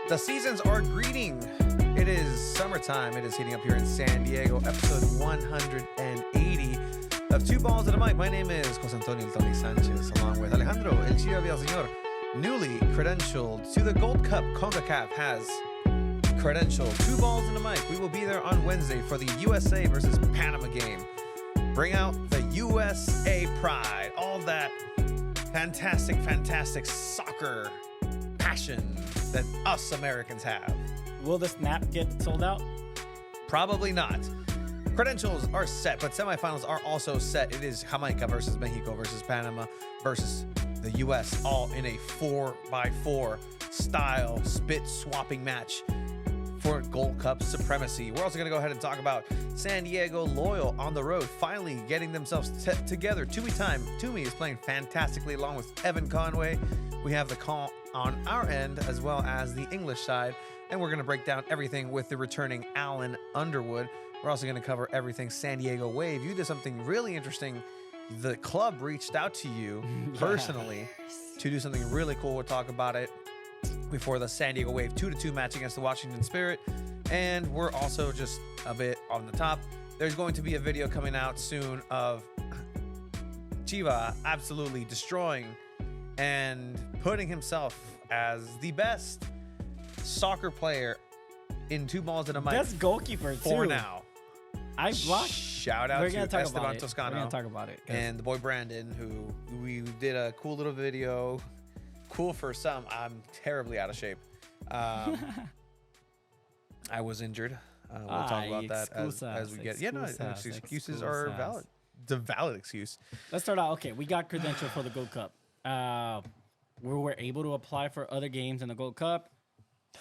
The seasons are greeting. It is summertime. It is heating up here in San Diego. Episode 180 of Two Balls and a Mic. My name is Jose Antonio Tony Sanchez, along with Alejandro El Chio Villaseñor. Newly credentialed to the Gold Cup, CONCACAF has credentialed. Two Balls and a Mic. We will be there on Wednesday for the USA versus Panama game. Bring out the USA pride. All that fantastic soccer passion that us Americans have. Will the snap get sold out? Probably not. Credentials are set, but semifinals are also set. It is Jamaica versus Mexico versus Panama versus the U.S. all in a 4x4 style spit swapping match for Gold Cup supremacy. We're also going to go ahead and talk about San Diego Loyal on the road, finally getting themselves together. Toomey time. Toomey is playing fantastically along with Evan Conway. We have the call on our end as well as the English side, and we're going to break down everything with the returning Alan Underwood. We're also going to cover everything San Diego Wave. You did something really interesting. The club reached out to you personally to do something really cool. We'll talk about it before the San Diego Wave 2-2 match against the Washington Spirit. And we're also just a bit on the top. There's going to be a video coming out soon of Chiva absolutely destroying and putting himself as the best soccer player in Two Balls and a Mic. Best goalkeeper for too. now. I blocked. Shout out to Esteban Toscano. We're gonna talk about it. And the boy Brandon, who we did a cool little video. Cool for some. I'm terribly out of shape. I was injured. We'll talk about that as we get. Yeah, no, excuses are valid. It's a valid excuse. Let's start out. Okay, we got credential for the Gold Cup. We were able to apply for other games in the Gold Cup.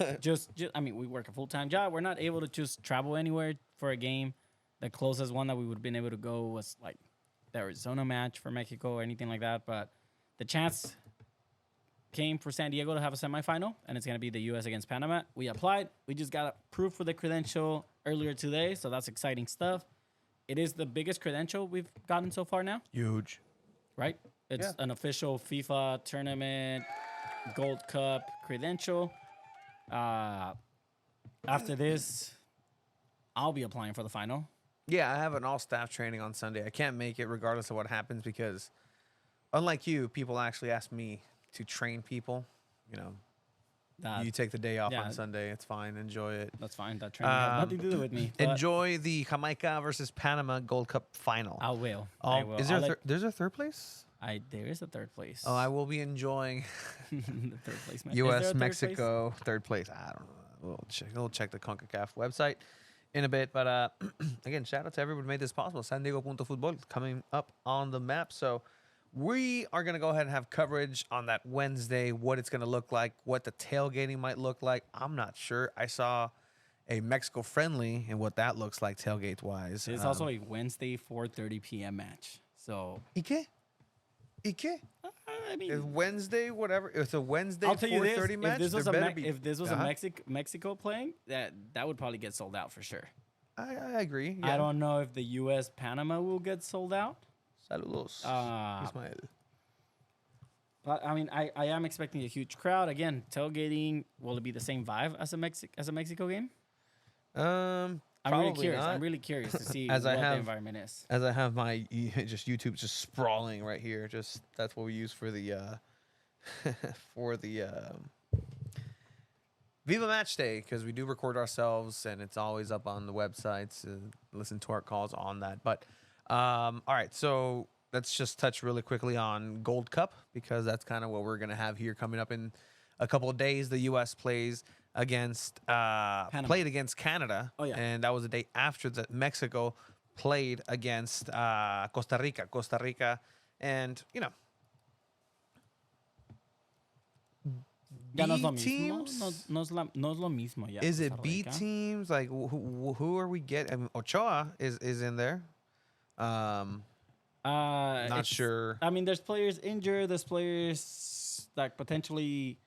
I mean, we work a full-time job. We're not able to just travel anywhere for a game. The closest one that we would have been able to go was like the Arizona match for Mexico or anything like that. But the chance came for San Diego to have a semifinal, and it's going to be the U.S. against Panama. We applied. We just got approved for the credential earlier today, so that's exciting stuff. It is the biggest credential we've gotten so far now. Huge. Right? It's an official FIFA tournament, Gold Cup credential. After this, I'll be applying for the final. Yeah, I have an all-staff training on Sunday. I can't make it regardless of what happens because, unlike you, people actually ask me to train people. You know, you take the day off on Sunday. It's fine. Enjoy it. That's fine. That training has nothing to do with me. Enjoy the Jamaica versus Panama Gold Cup final. I will. Is there's a third place? There is a third place. Oh, I will be enjoying the third place match. U.S. Mexico third place. I don't know. We'll check the CONCACAF website in a bit. But again, shout out to everyone who made this possible. San Diego Fútbol coming up on the map. So we are going to go ahead and have coverage on that Wednesday, what it's going to look like, what the tailgating might look like. I'm not sure. I saw a Mexico friendly and what that looks like tailgate-wise. It's also a Wednesday 4:30 p.m. match. So Ike? I mean, it's Wednesday, whatever. It's a Wednesday I'll tell you 4:30 match. If this was a Mexico playing, that would probably get sold out for sure. I agree. Yeah. I don't know if the U.S. Panama will get sold out. Saludos, Ismael. But I mean, I am expecting a huge crowd again. Tailgating, will it be the same vibe as a Mexico game? I'm really curious to see what the environment is. As I have my YouTube just sprawling right here. That's what we use for the Viva Match Day, because we do record ourselves and it's always up on the websites. Listen to our calls on that. But all right, so let's just touch really quickly on Gold Cup, because that's kind of what we're gonna have here coming up in a couple of days. The U.S. played against Canada. Oh, yeah. And that was the day after that Mexico played against Costa Rica, and you know, B teams. No es lo mismo. Ya, is it B teams? Like who are we getting? I mean, Ochoa is in there. Not sure. I mean, there's players injured. There's players that potentially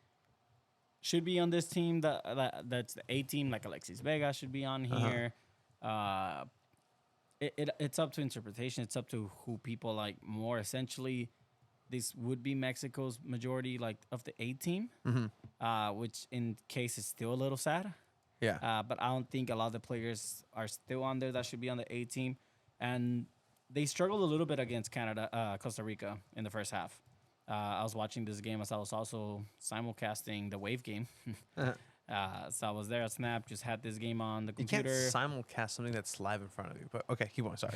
should be on this team. That's the A team. Like Alexis Vega should be on here. It's up to interpretation. It's up to who people like more. Essentially, this would be Mexico's majority, like of the A team, which in case is still a little sad. Yeah. But I don't think a lot of the players are still on there that should be on the A team, and they struggled a little bit against Canada, Costa Rica in the first half. I was watching this game as I was also simulcasting the Wave game. So I was there at Snap, just had this game on the You can't computer. simulcast something that's live in front of you. But okay, keep going. Sorry.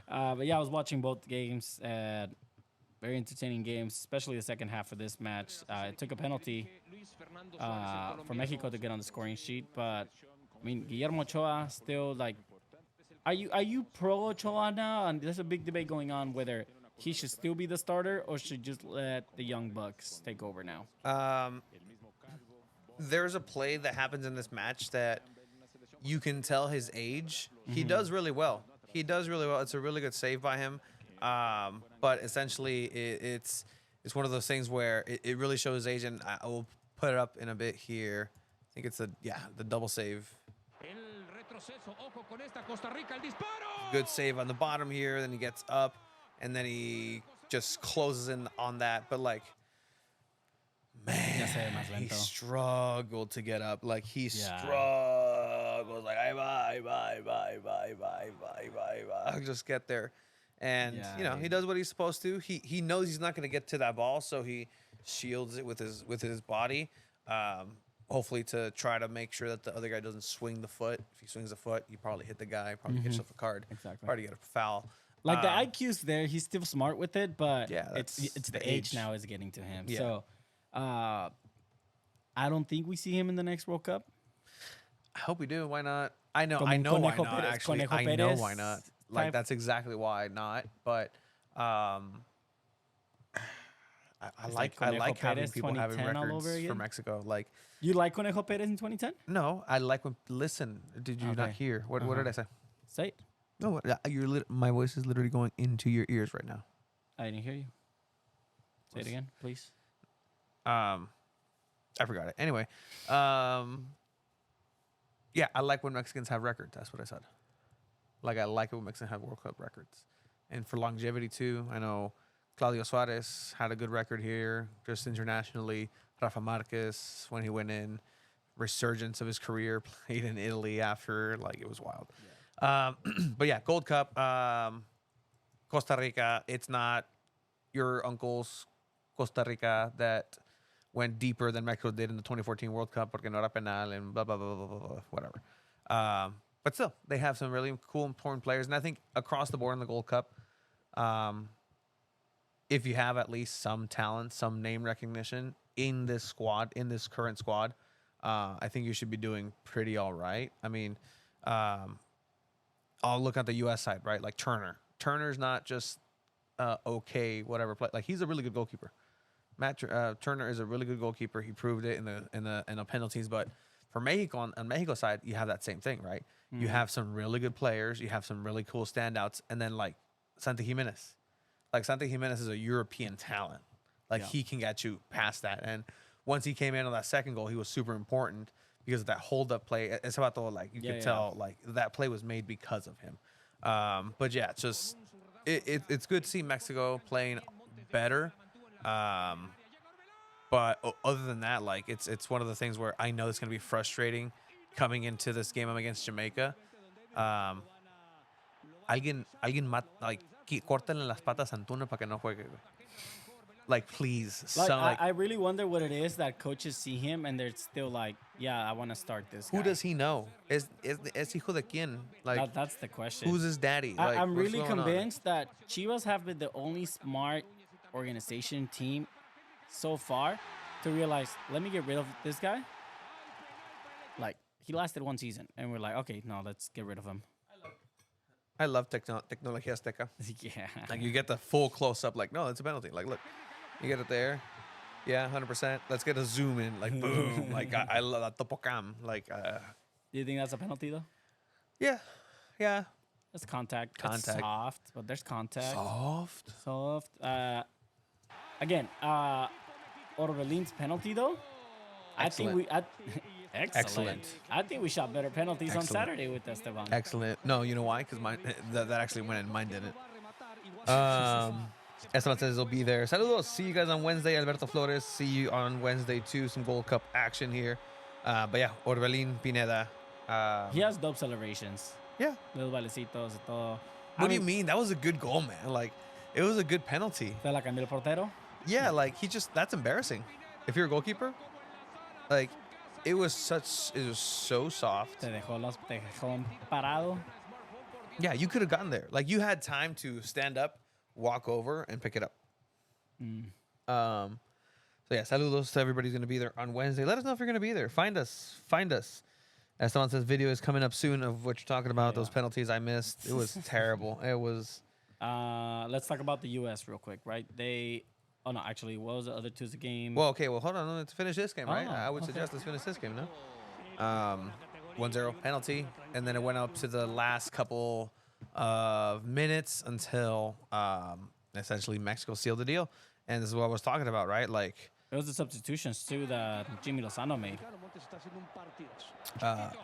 But yeah, I was watching both games. Very entertaining games, especially the second half of this match. It took a penalty for Mexico to get on the scoring sheet, but I mean, Guillermo Ochoa still like. Are you pro Ochoa now? And there's a big debate going on whether he should still be the starter or should just let the young bucks take over now. There's a play that happens in this match that you can tell his age. He does really well. He does really well. It's a really good save by him. But essentially, it's one of those things where it really shows his age, and I will put it up in a bit here. I think it's the double save. Good save on the bottom here. Then he gets up, and then he just closes in on that. But like, man, he struggled to get up. Like he struggled. Like I'll just get there. And you know, he does what he's supposed to. He knows he's not going to get to that ball, so he shields it with his body. Hopefully to try to make sure that the other guy doesn't swing the foot. If he swings the foot, you probably hit the guy, probably get yourself a card. Exactly. Probably get a foul. Like the IQ's there, he's still smart with it, but yeah, it's the age now is getting to him. Yeah. So I don't think we see him in the next World Cup. I hope we do. Why not? I know Conejo why not. Perez, Actually, Conejo I know Perez why not. Like type. that's exactly why not. But I like having Perez, people having 2010 all over records again? for Mexico. Like You like Conejo Perez in 2010? no, I like when. Listen, did you not Okay. hear? What did I say? Say it. No, my voice is literally going into your ears right now. I didn't hear you. Say it again, please. I forgot it. Anyway, yeah, I like when Mexicans have records. That's what I said. Like I like it when Mexicans have World Cup records, and for longevity too. I know Claudio Suarez had a good record here, just internationally. Rafa Marquez, when he went in, resurgence of his career, played in Italy after, like it was wild. Yeah. But yeah, Gold Cup, Costa Rica. It's not your uncle's Costa Rica that went deeper than Mexico did in the 2014 World Cup porque no era penal and blah, blah, blah, blah, blah, blah, whatever. But still, they have some really cool, important players. And I think across the board in the Gold Cup, if you have at least some talent, some name recognition in this squad, in this current squad, I think you should be doing pretty all right. I mean, I'll look at the U.S. side, right? Like Turner. Turner's not just okay, whatever play. Like he's a really good goalkeeper. Turner is a really good goalkeeper. He proved it in the penalties. But for Mexico on Mexico's side, you have that same thing, right? You have some really good players. You have some really cool standouts, and then like Santi Jimenez. Like Santi Jimenez is a European talent. Like he can get you past that. And once he came in on that second goal, he was super important because of that hold up play. It's about the like you could tell like that play was made because of him. But yeah, it's just it's good to see Mexico playing better. But other than that, like it's one of the things where I know it's gonna be frustrating coming into this game against Jamaica. Alguien like córtenle las patas a Antuna para que no juegue. Like please, I really wonder what it is that coaches see him and they're still like, yeah, I want to start this guy. Who does he know? Es hijo de quién? Like that's the question. Who's his daddy? Like, I'm really convinced that Chivas have been the only smart organization team so far to realize, let me get rid of this guy. Like he lasted one season, and we're like, okay, no, let's get rid of him. I love Tecnología Azteca. Yeah. Like you get the full close up. Like no, it's a penalty. Like look, you get it there. Yeah, 100%. Let's get a zoom in. Like boom. Like I love that topocam. Like. Do you think that's a penalty though? Yeah. That's contact. Contact. It's soft, but there's contact. Soft. Again, Orbelin's penalty though. Excellent. Excellent. I think we shot better penalties on Saturday with Esteban. Excellent. No, you know why? Because mine that actually went in. Mine didn't. Esteban says he'll be there. Saludos. See you guys on Wednesday. Alberto Flores. See you on Wednesday too. Some Gold Cup action here. But yeah, Orbelin Pineda. He has dope celebrations. Yeah. Little balecitos y todo. What do you mean? That was a good goal, man. Like, it was a good penalty. ¿Te la cambió el portero? Yeah, like that's embarrassing. If you're a goalkeeper, like it was so soft. Te dejó parado. Yeah, you could have gotten there. Like you had time to stand up, walk over, and pick it up. So yeah, saludos to everybody's gonna be there on Wednesday. Let us know if you're gonna be there. Find us. As someone says, video is coming up soon of what you're talking about. Those penalties I missed. It was terrible. It was. Let's talk about the U.S. real quick, right? Oh no, actually, what was the other Tuesday game? Well, okay. Well, hold on. Let's finish this game, right? Oh, I would suggest let's finish this game, no? 1-0 penalty, and then it went up to the last couple of minutes until essentially Mexico sealed the deal. And this is what I was talking about, right? Like it was the substitutions too that Jimmy Lozano made.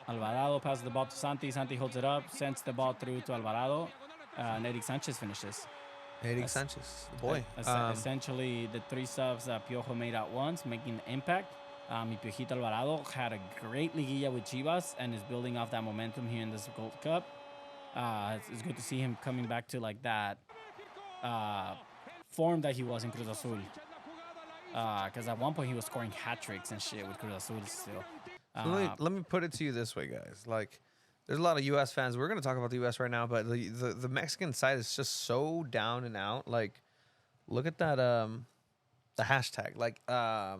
Alvarado passes the ball to Santi. Santi holds it up, sends the ball through to Alvarado. And Eric Sanchez finishes. Eric Sanchez, the boy. Essentially, the three subs that Piojo made at once, making the impact. Y Piojito Alvarado had a great liguilla with Chivas and is building off that momentum here in this Gold Cup. It's good to see him coming back to like that form that he was in Cruz Azul. Because at one point he was scoring hat tricks and shit with Cruz Azul still. So let me put it to you this way, guys. Like, there's a lot of U.S. fans. We're going to talk about the U.S. right now, but the Mexican side is just so down and out. Like, look at that the hashtag. Like, I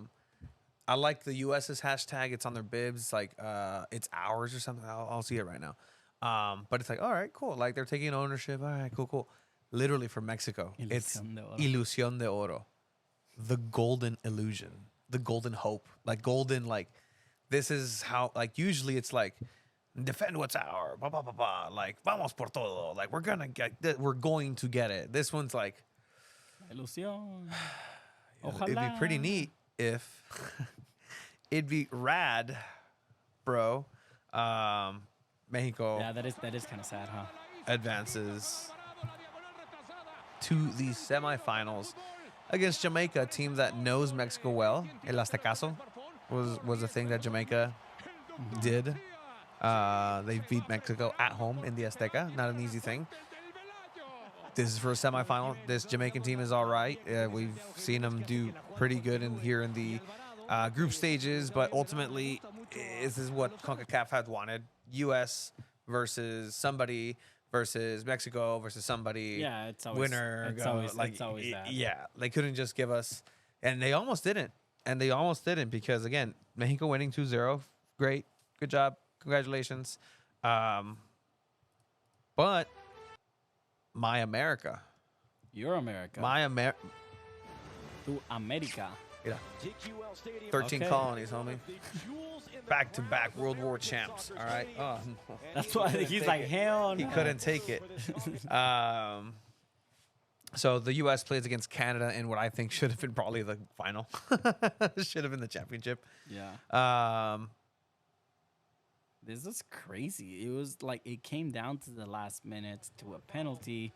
like the U.S.'s hashtag. It's on their bibs. Like, it's ours or something. I'll see it right now. But it's like, all right, cool. Like, they're taking ownership. All right, cool. Literally for Mexico, it's Ilusión de Oro. The golden illusion. The golden hope. Like, golden, like, this is how, like, usually it's like, defend what's ours, blah, blah, blah, blah. Like, vamos por todo. Like, we're going to get it. This one's like, Ilusión. It'd be pretty neat if it'd be rad, bro. Mexico. Yeah, that is kind of sad, huh? Advances to the semifinals against Jamaica, a team that knows Mexico well. El Aztecaso was a thing that Jamaica did. They beat Mexico at home in the Azteca. Not an easy thing. This is for a semifinal. This Jamaican team is all right. We've seen them do pretty good here in the group stages, but ultimately, this is what CONCACAF had wanted. U.S. versus somebody versus Mexico versus somebody. Yeah, it's always winner. It's always that. Yeah, they couldn't just give us, and they almost didn't. Because again, Mexico winning 2-0, great, good job, congratulations. But my America, Your America. Tu America. Yeah. 13 colonies, homie. Back-to-back World War champs. All right. Oh, no. That's why he's like, hell no. He couldn't take it. So the U.S. plays against Canada in what I think should have been probably the final. Should have been the championship. Yeah. This is crazy. It was like it came down to the last minute to a penalty.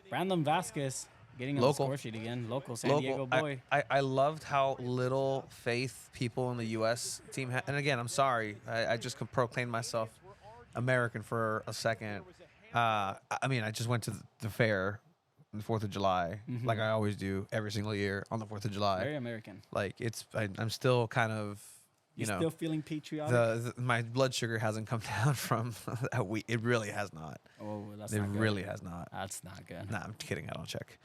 Brandon Vasquez getting on the score sheet again. Local San Diego boy. I loved how little faith people in the U.S. team had. And again, I'm sorry. I just proclaimed myself American for a second. I mean, I just went to the fair on the 4th of July, like I always do every single year on the 4th of July. Very American. Like, I'm still kind of, You're still feeling patriotic? My blood sugar hasn't come down from that week. It really has not. Oh, that's it not good. It really has not. That's not good. Nah, I'm kidding. I don't check.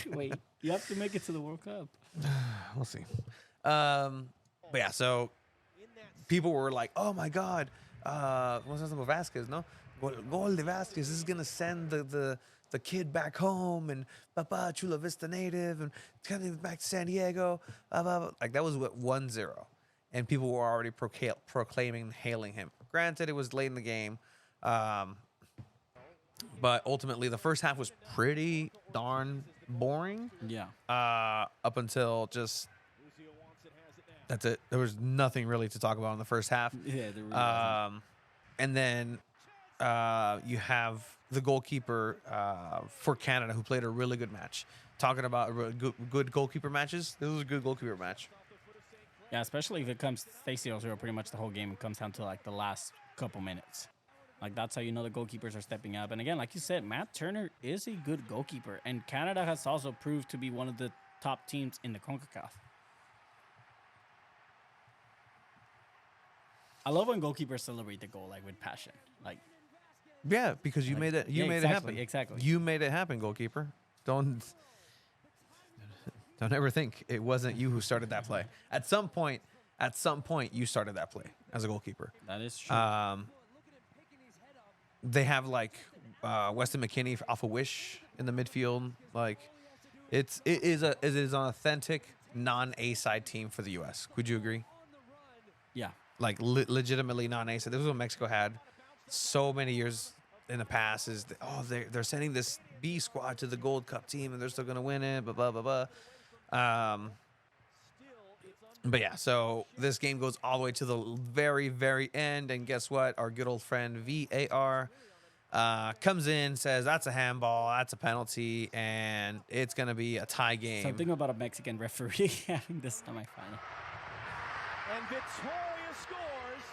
Wait, you have to make it to the World Cup. We'll see. But yeah, so people were like, "Oh my God, what's his name? Vasquez? No, Gol de Vasquez. This is gonna send the kid back home and Papa Chula Vista native and coming back to San Diego." Blah, blah, blah. Like that was what 1-0, and people were already proclaiming, hailing him. Granted, it was late in the game. But ultimately, the first half was pretty darn boring. Yeah. Up until just that's it. There was nothing really to talk about in the first half. Yeah, there really wasn't. And then you have the goalkeeper for Canada who played a really good match. Talking about good goalkeeper matches, this was a good goalkeeper match. Yeah, especially if it comes stay 0-0 pretty much the whole game. It comes down to like the last couple minutes. Like that's how you know the goalkeepers are stepping up. And again, like you said, Matt Turner is a good goalkeeper, and Canada has also proved to be one of the top teams in the CONCACAF. I love when goalkeepers celebrate the goal like with passion. Like Yeah, because you made it. You made it happen. Exactly. You made it happen, goalkeeper. Don't ever think it wasn't you who started that play. At some point, you started that play as a goalkeeper. That is true. They have like Weston McKennie off a wish in the midfield. Like it is an authentic non-A side team for the U.S. Would you agree? Yeah. Like legitimately non-A side. This is what Mexico had so many years in the past. Is they're sending this B squad to the Gold Cup team and they're still gonna win it. Blah blah blah blah. But yeah, so this game goes all the way to the very, very end, and guess what? Our good old friend VAR comes in, says that's a handball, that's a penalty, and it's gonna be a tie game. Something about a Mexican referee having this semifinal. And Victoria scores,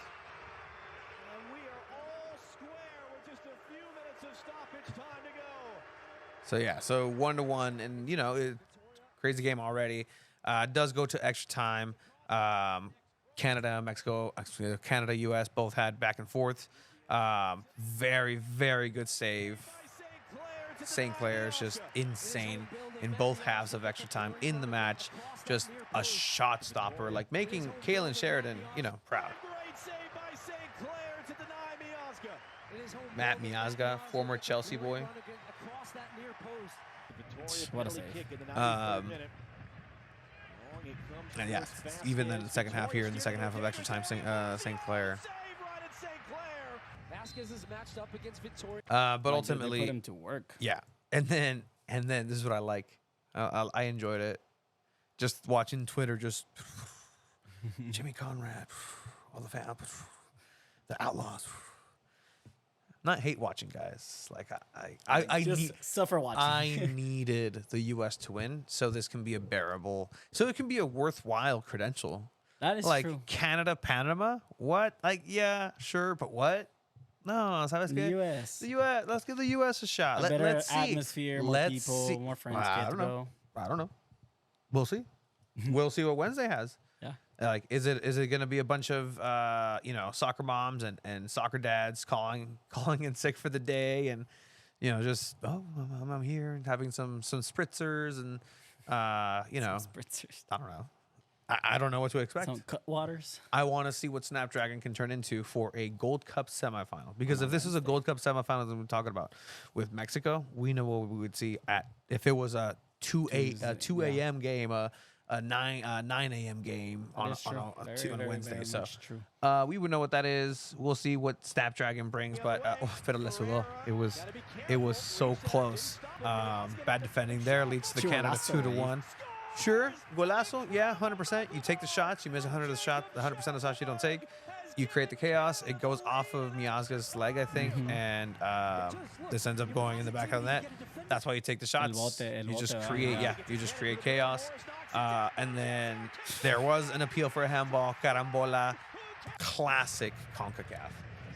and we are all square with just a few minutes of stoppage time to go. So yeah, so 1-1, and you know, crazy game already. Does go to extra time. Canada, Mexico, actually Canada, U.S. both had back and forth. Very, very good save. St. Clair is just insane in both halves of extra time in the match. Just a shot stopper, like making Kalen Sheridan, you know, proud. Matt Miazga, former Chelsea boy. What a save. And yeah, even in the second half here, in the second half of extra time, St. Clair. But ultimately, they put him to work. Yeah, and then this is what I like. I enjoyed it. Just watching Twitter, just Jimmy Conrad, all the fans, the Outlaws. Not hate watching, guys. Like I just suffer watching. I needed the U.S. to win, so this can be a bearable, so it can be a worthwhile credential. That is like true. Canada, Panama. What? Like, yeah, sure, but what? No, let's The U.S. The U.S. Let's give the U.S. a shot. Better let's see. atmosphere, more Let's people, see. more friends I get to don't know. go. I don't know. We'll see. We'll see what Wednesday has. Yeah. Like, is it going to be a bunch of soccer moms and soccer dads calling in sick for the day, and just I'm here and having some spritzers and Some spritzers. I don't know. I don't know what to expect. Some cut waters. I want to see what Snapdragon can turn into for a Gold Cup semifinal. Because if this is a Gold Cup semifinal that we're talking about with Mexico, we know what we would see if it was a 2 a.m. game, a 9 a.m. game on a Wednesday. Very So much true. we would know what that is. We'll see what Snapdragon brings, but pero le sudó. It was so close. Bad defending there leads to the Canada 2-1. Sure, golazo, yeah, 100%. You take the shots, you miss 100% of the shots you don't take. You create the chaos. It goes off of Miazga's leg, I think, and this ends up going in the back of the net. That's why you take the shots. You just create chaos. And then there was an appeal for a handball, carambola, classic CONCACAF.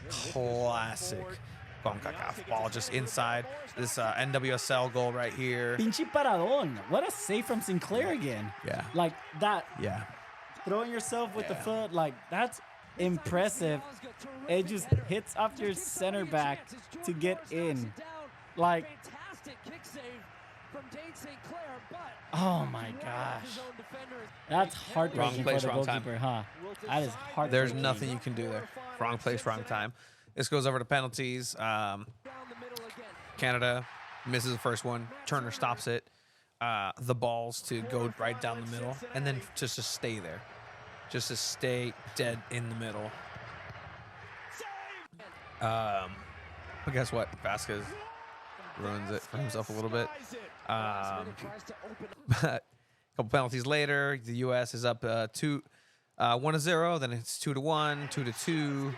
Classic CONCACAF. Ball just inside this NWSL goal right here. Pinche paradón. What a save from Sinclair again. Yeah. Like that. Yeah. Throwing yourself with the foot, like that's impressive. It just hits off your center back to get in. Like, oh my gosh. That's heartbreaking for the goalkeeper, huh? That is heartbreaking. There's nothing you can do there. Wrong place, wrong time. This goes over to penalties. Canada misses the first one. Turner stops it. The balls to go right down the middle, and then just to stay there. Just to stay dead in the middle. But guess what? Vasquez ruins it for himself a little bit. But a couple penalties later, the U.S. is up 1-0. Then it's 2-1, 2-2.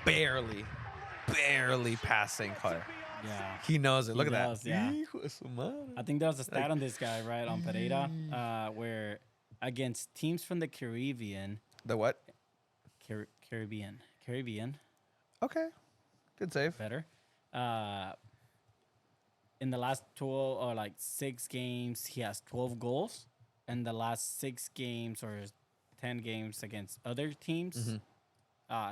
barely passing Carter. Yeah. He knows it. Look He at does, that. yeah. Hijo de su madre. I think there was a stat on this guy, right, on Pereira, where against teams from the Caribbean, The what? Caribbean, Okay. Good save. better. In the last 12 or like 6 games, he has 12 goals. In the last 6 games or 10 games against other teams,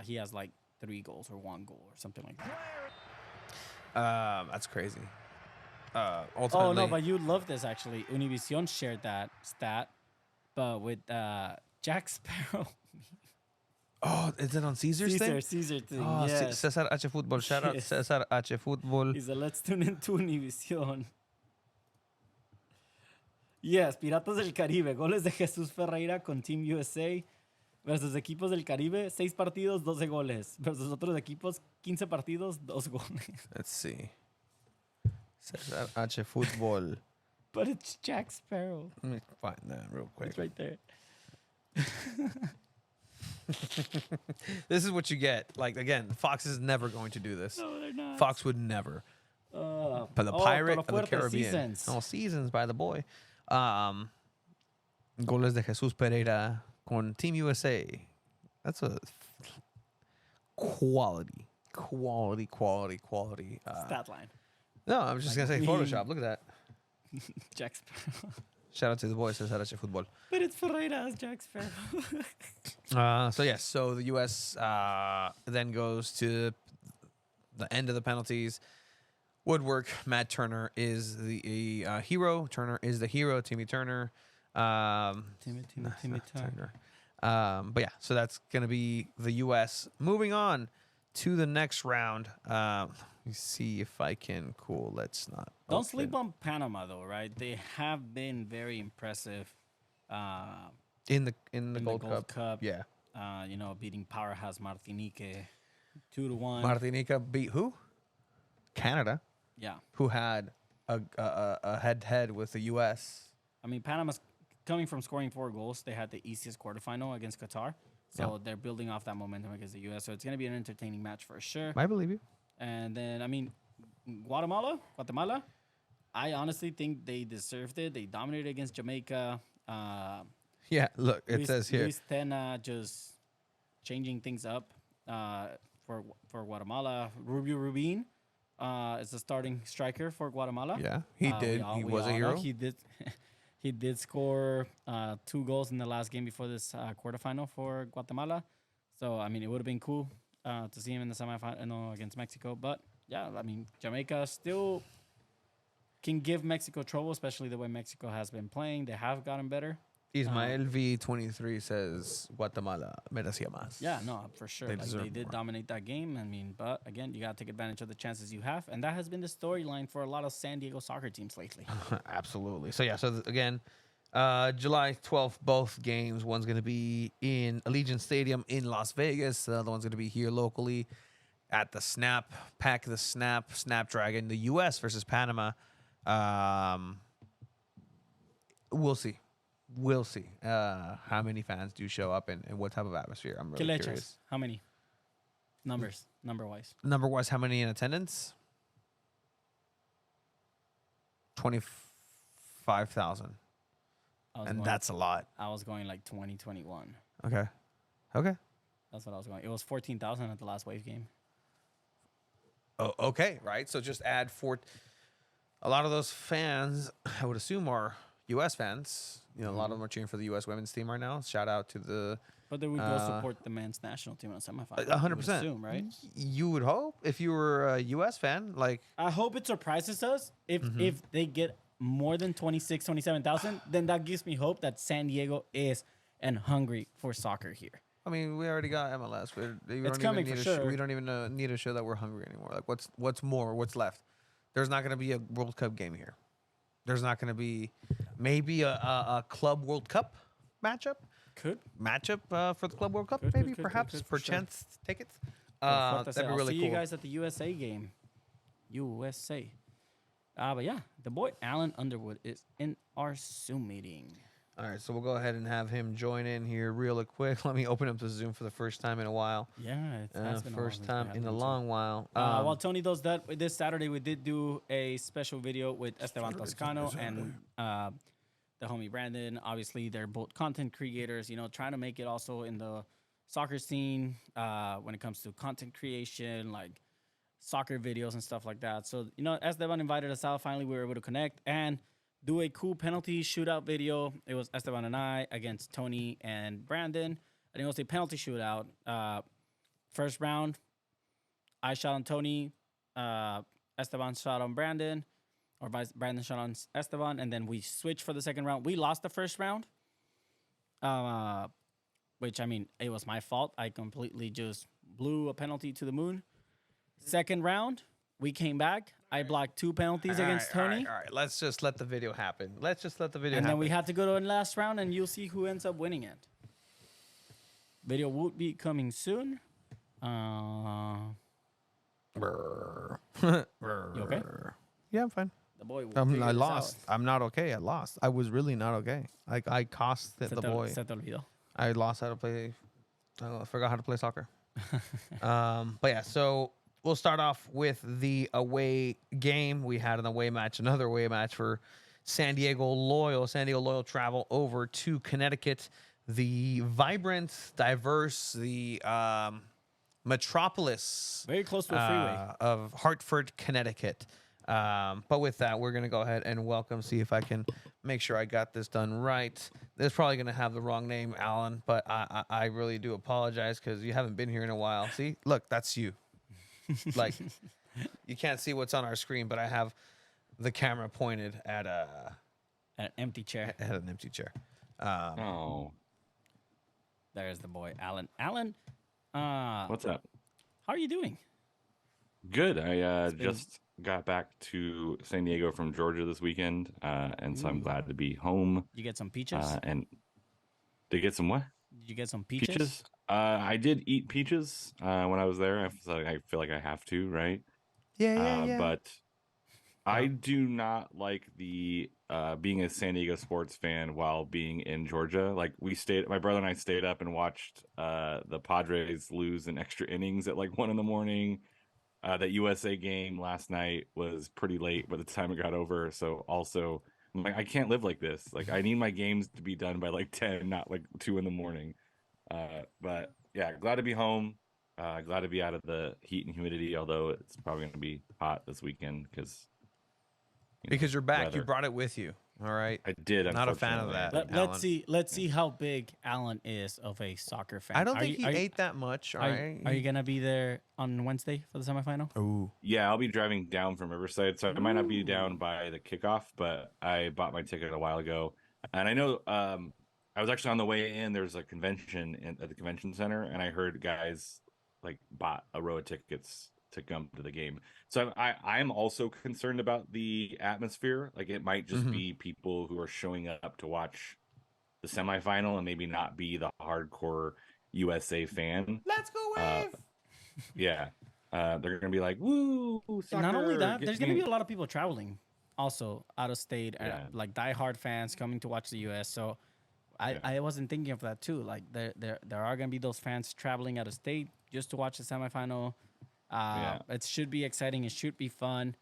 he has like 3 goals or 1 goal or something like that. That's crazy. Oh Ultimately, no, but you love this actually. Univision shared that stat, but with Jack Sparrow. oh, is it on Caesar's thing? Caesar thing. Oh, Yes. Cesar H. Football. Shout out Yes. Cesar H. Football. He said, let's tune into Univision. Yes, Piratas del Caribe. Goles de Jesús Ferreira con Team USA versus equipos del Caribe. 6 partidos, 12 goles. Versus otros equipos, 15 partidos, 2 goles. Let's see. Cesar H. Football. But it's Jack Sparrow. Let me find that real quick. It's right there. This is what you get. Like, again, Fox is never going to do this. No, they're not. Fox would never. But the Oh, Pirate Toro of the Fuerte, Caribbean. Seasons. Oh, Seasons by the boy. Goles de Jesús Pereira con Team USA. That's a quality. Stat line. No, I'm just going to say Like, Photoshop. Look at that. Jack Sparrow. Shout out to the boys. Cesar H. Football. But it's Ferreira as Jack Sparrow. So the U.S. Then goes to the end of the penalties. Woodwork, Matt Turner is the hero. Turner is the hero. Timmy Turner. Timmy Turner. But yeah, so that's going to be the U.S. Moving on to the next round. Let me see if I can. Cool. Let's not. Don't sleep on Panama, though, right? They have been very impressive in the in Gold the Gold Cup. Cup. Yeah. Beating powerhouse Martinique 2-1. Martinica beat who? Canada, Yeah. who had a head-to-head with the U.S. I mean, Panama's coming from scoring 4 goals. They had the easiest quarterfinal against Qatar. So they're building off that momentum against the U.S. So it's going to be an entertaining match for sure. I believe you. And then, I mean, Guatemala, I honestly think they deserved it. They dominated against Jamaica. Yeah, look, it says here. Luis Tena just changing things up for Guatemala. Rubio Rubin is the starting striker for Guatemala. Yeah, he did. He was a hero. He did. He did score 2 goals in the last game before this quarterfinal for Guatemala. So, I mean, it would have been cool to see him in the semifinal against Mexico. But, yeah, I mean, Jamaica still can give Mexico trouble, especially the way Mexico has been playing. They have gotten better. Ismael V23 says Guatemala merecía más. Yeah, no, for sure. They They deserve did more. dominate that game. I mean, but again, you got to take advantage of the chances you have. And that has been the storyline for a lot of San Diego soccer teams lately. Absolutely. So, yeah, again, July 12th, both games. One's going to be in Allegiant Stadium in Las Vegas. The other one's going to be here locally at the Snapdragon, the U.S. versus Panama. We'll see. We'll see how many fans do show up and what type of atmosphere. I'm really curious. How many? Number-wise. Number-wise, how many in attendance? 25,000. And that's a lot. I was going like 2021. Okay. That's what I was going. It was 14,000 at the last Wave game. Oh, okay, right. So just add a lot of those fans, I would assume, are U.S. fans. A lot of them are cheering for the U.S. women's team right now. Shout out to the. But they would go support the men's national team in the semifinal. 100%. Right? You would hope if you were a U.S. fan, like. I hope it surprises us if they get more than 27,000. Then that gives me hope that San Diego is and hungry for soccer here. I mean, we already got MLS. It's coming for sure. We don't even need to show that we're hungry anymore. Like, what's more? What's left? There's not going to be a World Cup game here. There's not going to be maybe a Club World Cup matchup. For the Club World Cup, perhaps for sure. chance tickets. I'll That'd be really see cool. you guys at the USA game. USA. But yeah, the boy Alan Underwood is in our Zoom meeting. All right, so we'll go ahead and have him join in here real quick. Let me open up the Zoom for the first time in a while. Yeah, it has been a while First since we time had in a them too. long while. While Tony does that, this Saturday we did do a special video with Esteban Toscano and the homie Brandon. Obviously, they're both content creators, you know, trying to make it also in the soccer scene when it comes to content creation, like soccer videos and stuff like that. So, you know, Esteban invited us out. Finally, we were able to connect and do a cool penalty shootout video. It was Esteban and I against Tony and Brandon. And it was a penalty shootout. First round, I shot on Tony, Esteban shot on Brandon, or Brandon shot on Esteban, and then we switched for the second round. We lost the first round, which, I mean, it was my fault. I completely just blew a penalty to the moon. Second round, we came back. I blocked 2 penalties against Tony. All right. Let's just let the video happen. Let's just let the video And happen. then we had to go to the last round, and you'll see who ends up winning it. Video will be coming soon. You okay? Yeah, I'm fine. The boy will I figure this lost. out. I'm not okay. I lost. I was really not okay. I cost the boy. Se te olvidó. I lost how to play. I forgot how to play soccer. But yeah, so we'll start off with the away game. We had an away match, another away match for San Diego Loyal. San Diego Loyal travel over to Connecticut, the vibrant, diverse, the metropolis, Very close to a freeway. of Hartford, Connecticut. But with that, we're going to go ahead and welcome, see if I can make sure I got this done right. This is probably going to have the wrong name, Alan, but I really do apologize because you haven't been here in a while. See, look, that's you. Like, you can't see what's on our screen, but I have the camera pointed at An empty chair. an empty chair. Oh, There's the boy, Alan. Alan, what's up? how are you doing? Good. I been- just got back to San Diego from Georgia this weekend, and so I'm glad to be home. Did you get some peaches? And to get some what? Did you get some peaches? Peaches? I did eat peaches when I was there. I feel like I have to, right? Yeah. But I do not like the being a San Diego sports fan while being in Georgia. Like my brother and I stayed up and watched the Padres lose in extra innings at like 1 a.m. That USA game last night was pretty late by the time it got over. So also, I'm like, I can't live like this. Like, I need my games to be done by like 10, not like 2 a.m. But yeah, glad to be home. Glad to be out of the heat and humidity, although it's probably going to be hot this weekend because Because you're back. weather. You brought it with you. All right. I did. Not a fan of unfortunately. that. Let's see how big Alan is of a soccer fan. I don't Are think you- he are you- ate that much. All Are, right. are you gonna be there on Wednesday for the semifinal? Ooh. Yeah, I'll be driving down from Riverside, so I might not be down by the kickoff, but I bought my ticket a while ago. And I know I was actually on the way in. There's a convention at the convention center, and I heard guys like bought a row of tickets to come to the game. So I'm also concerned about the atmosphere. Like, it might just be people who are showing up to watch the semifinal and maybe not be the hardcore USA fan. Let's go wave. Yeah. They're gonna be like, "Woo!" And not only soccer, that, get there's me." gonna be a lot of people traveling, also out of state, Yeah. like diehard fans coming to watch the U.S. So I wasn't thinking of that too. Like there are gonna be those fans traveling out of state just to watch the semifinal. It should be exciting. It should be fun.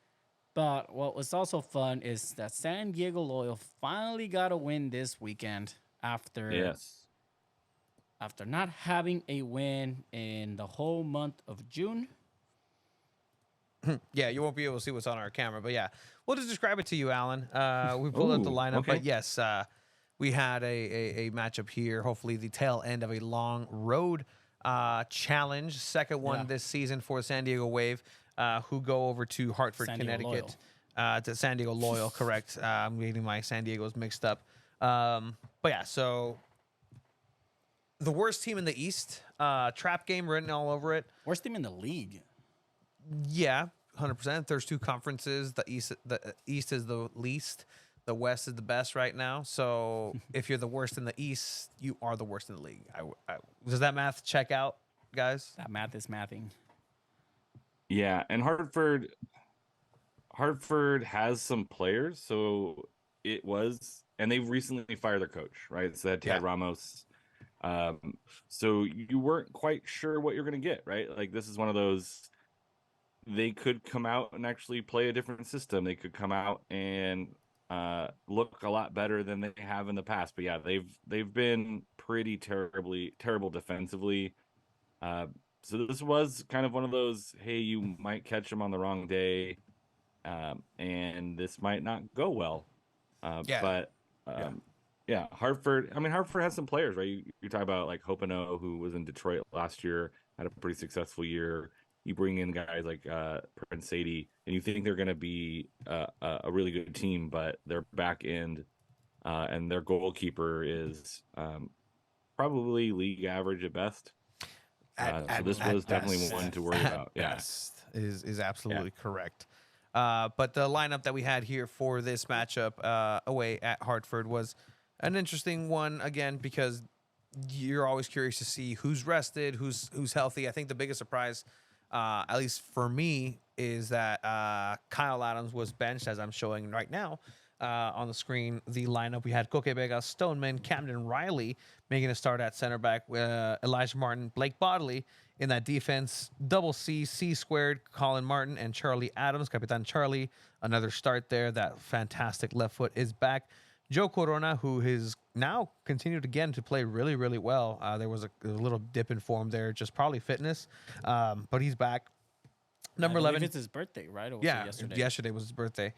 But what was also fun is that San Diego Loyal finally got a win this weekend after Yes. after not having a win in the whole month of June. Yeah, you won't be able to see what's on our camera, but yeah, we'll just describe it to you, Alan. We pulled up the Ooh, lineup, okay. but yes, we had a matchup here. Hopefully, the tail end of a long road challenge, second one Yeah. this season for San Diego Wave, who go over to Hartford, San Diego Connecticut, to San Diego Loyal. Correct. I'm getting my San Diego's mixed up. But yeah, so the worst team in the East, trap game written all over it. Worst team in the league. Yeah, 100%. There's two conferences. The East is the least. The West is the best right now. So if you're the worst in the East, you are the worst in the league. Does that math check out, guys? That math is mathing. Yeah, and Hartford has some players, so it was and they've recently fired their coach, right? So they had Ted Yeah. Ramos. So you weren't quite sure what you're going to get, right? Like this is one of those. They could come out and actually play a different system. They could come out and look a lot better than they have in the past. But yeah, they've been pretty terrible defensively. So this was kind of one of those, hey, you might catch them on the wrong day, and this might not go well. Yeah. But yeah, Hartford. I mean, Hartford has some players, right? You talk about like Hopino, who was in Detroit last year, had a pretty successful year. You bring in guys like Prince Sadie, and you think they're going to be a really good team, but their back end and their goalkeeper is probably league average at best. So this was definitely one to worry about. Yeah, best is absolutely correct. But the lineup that we had here for this matchup away at Hartford was an interesting one again because you're always curious to see who's rested, who's healthy. I think the biggest surprise, at least for me, is that Kyle Adams was benched, as I'm showing right now on the screen. The lineup, we had Coque Vega, Stoneman, Camden Riley making a start at center back, Elijah Martin, Blake Bodley in that defense, double C squared, Colin Martin and Charlie Adams, Capitan Charlie, another start there. That fantastic left foot is back. Joe Corona, who has now continued again to play really, really well. There was a little dip in form there, just probably fitness, but he's back. Number 11. It's his birthday, right? Or was Yeah, it yesterday? yesterday was his birthday.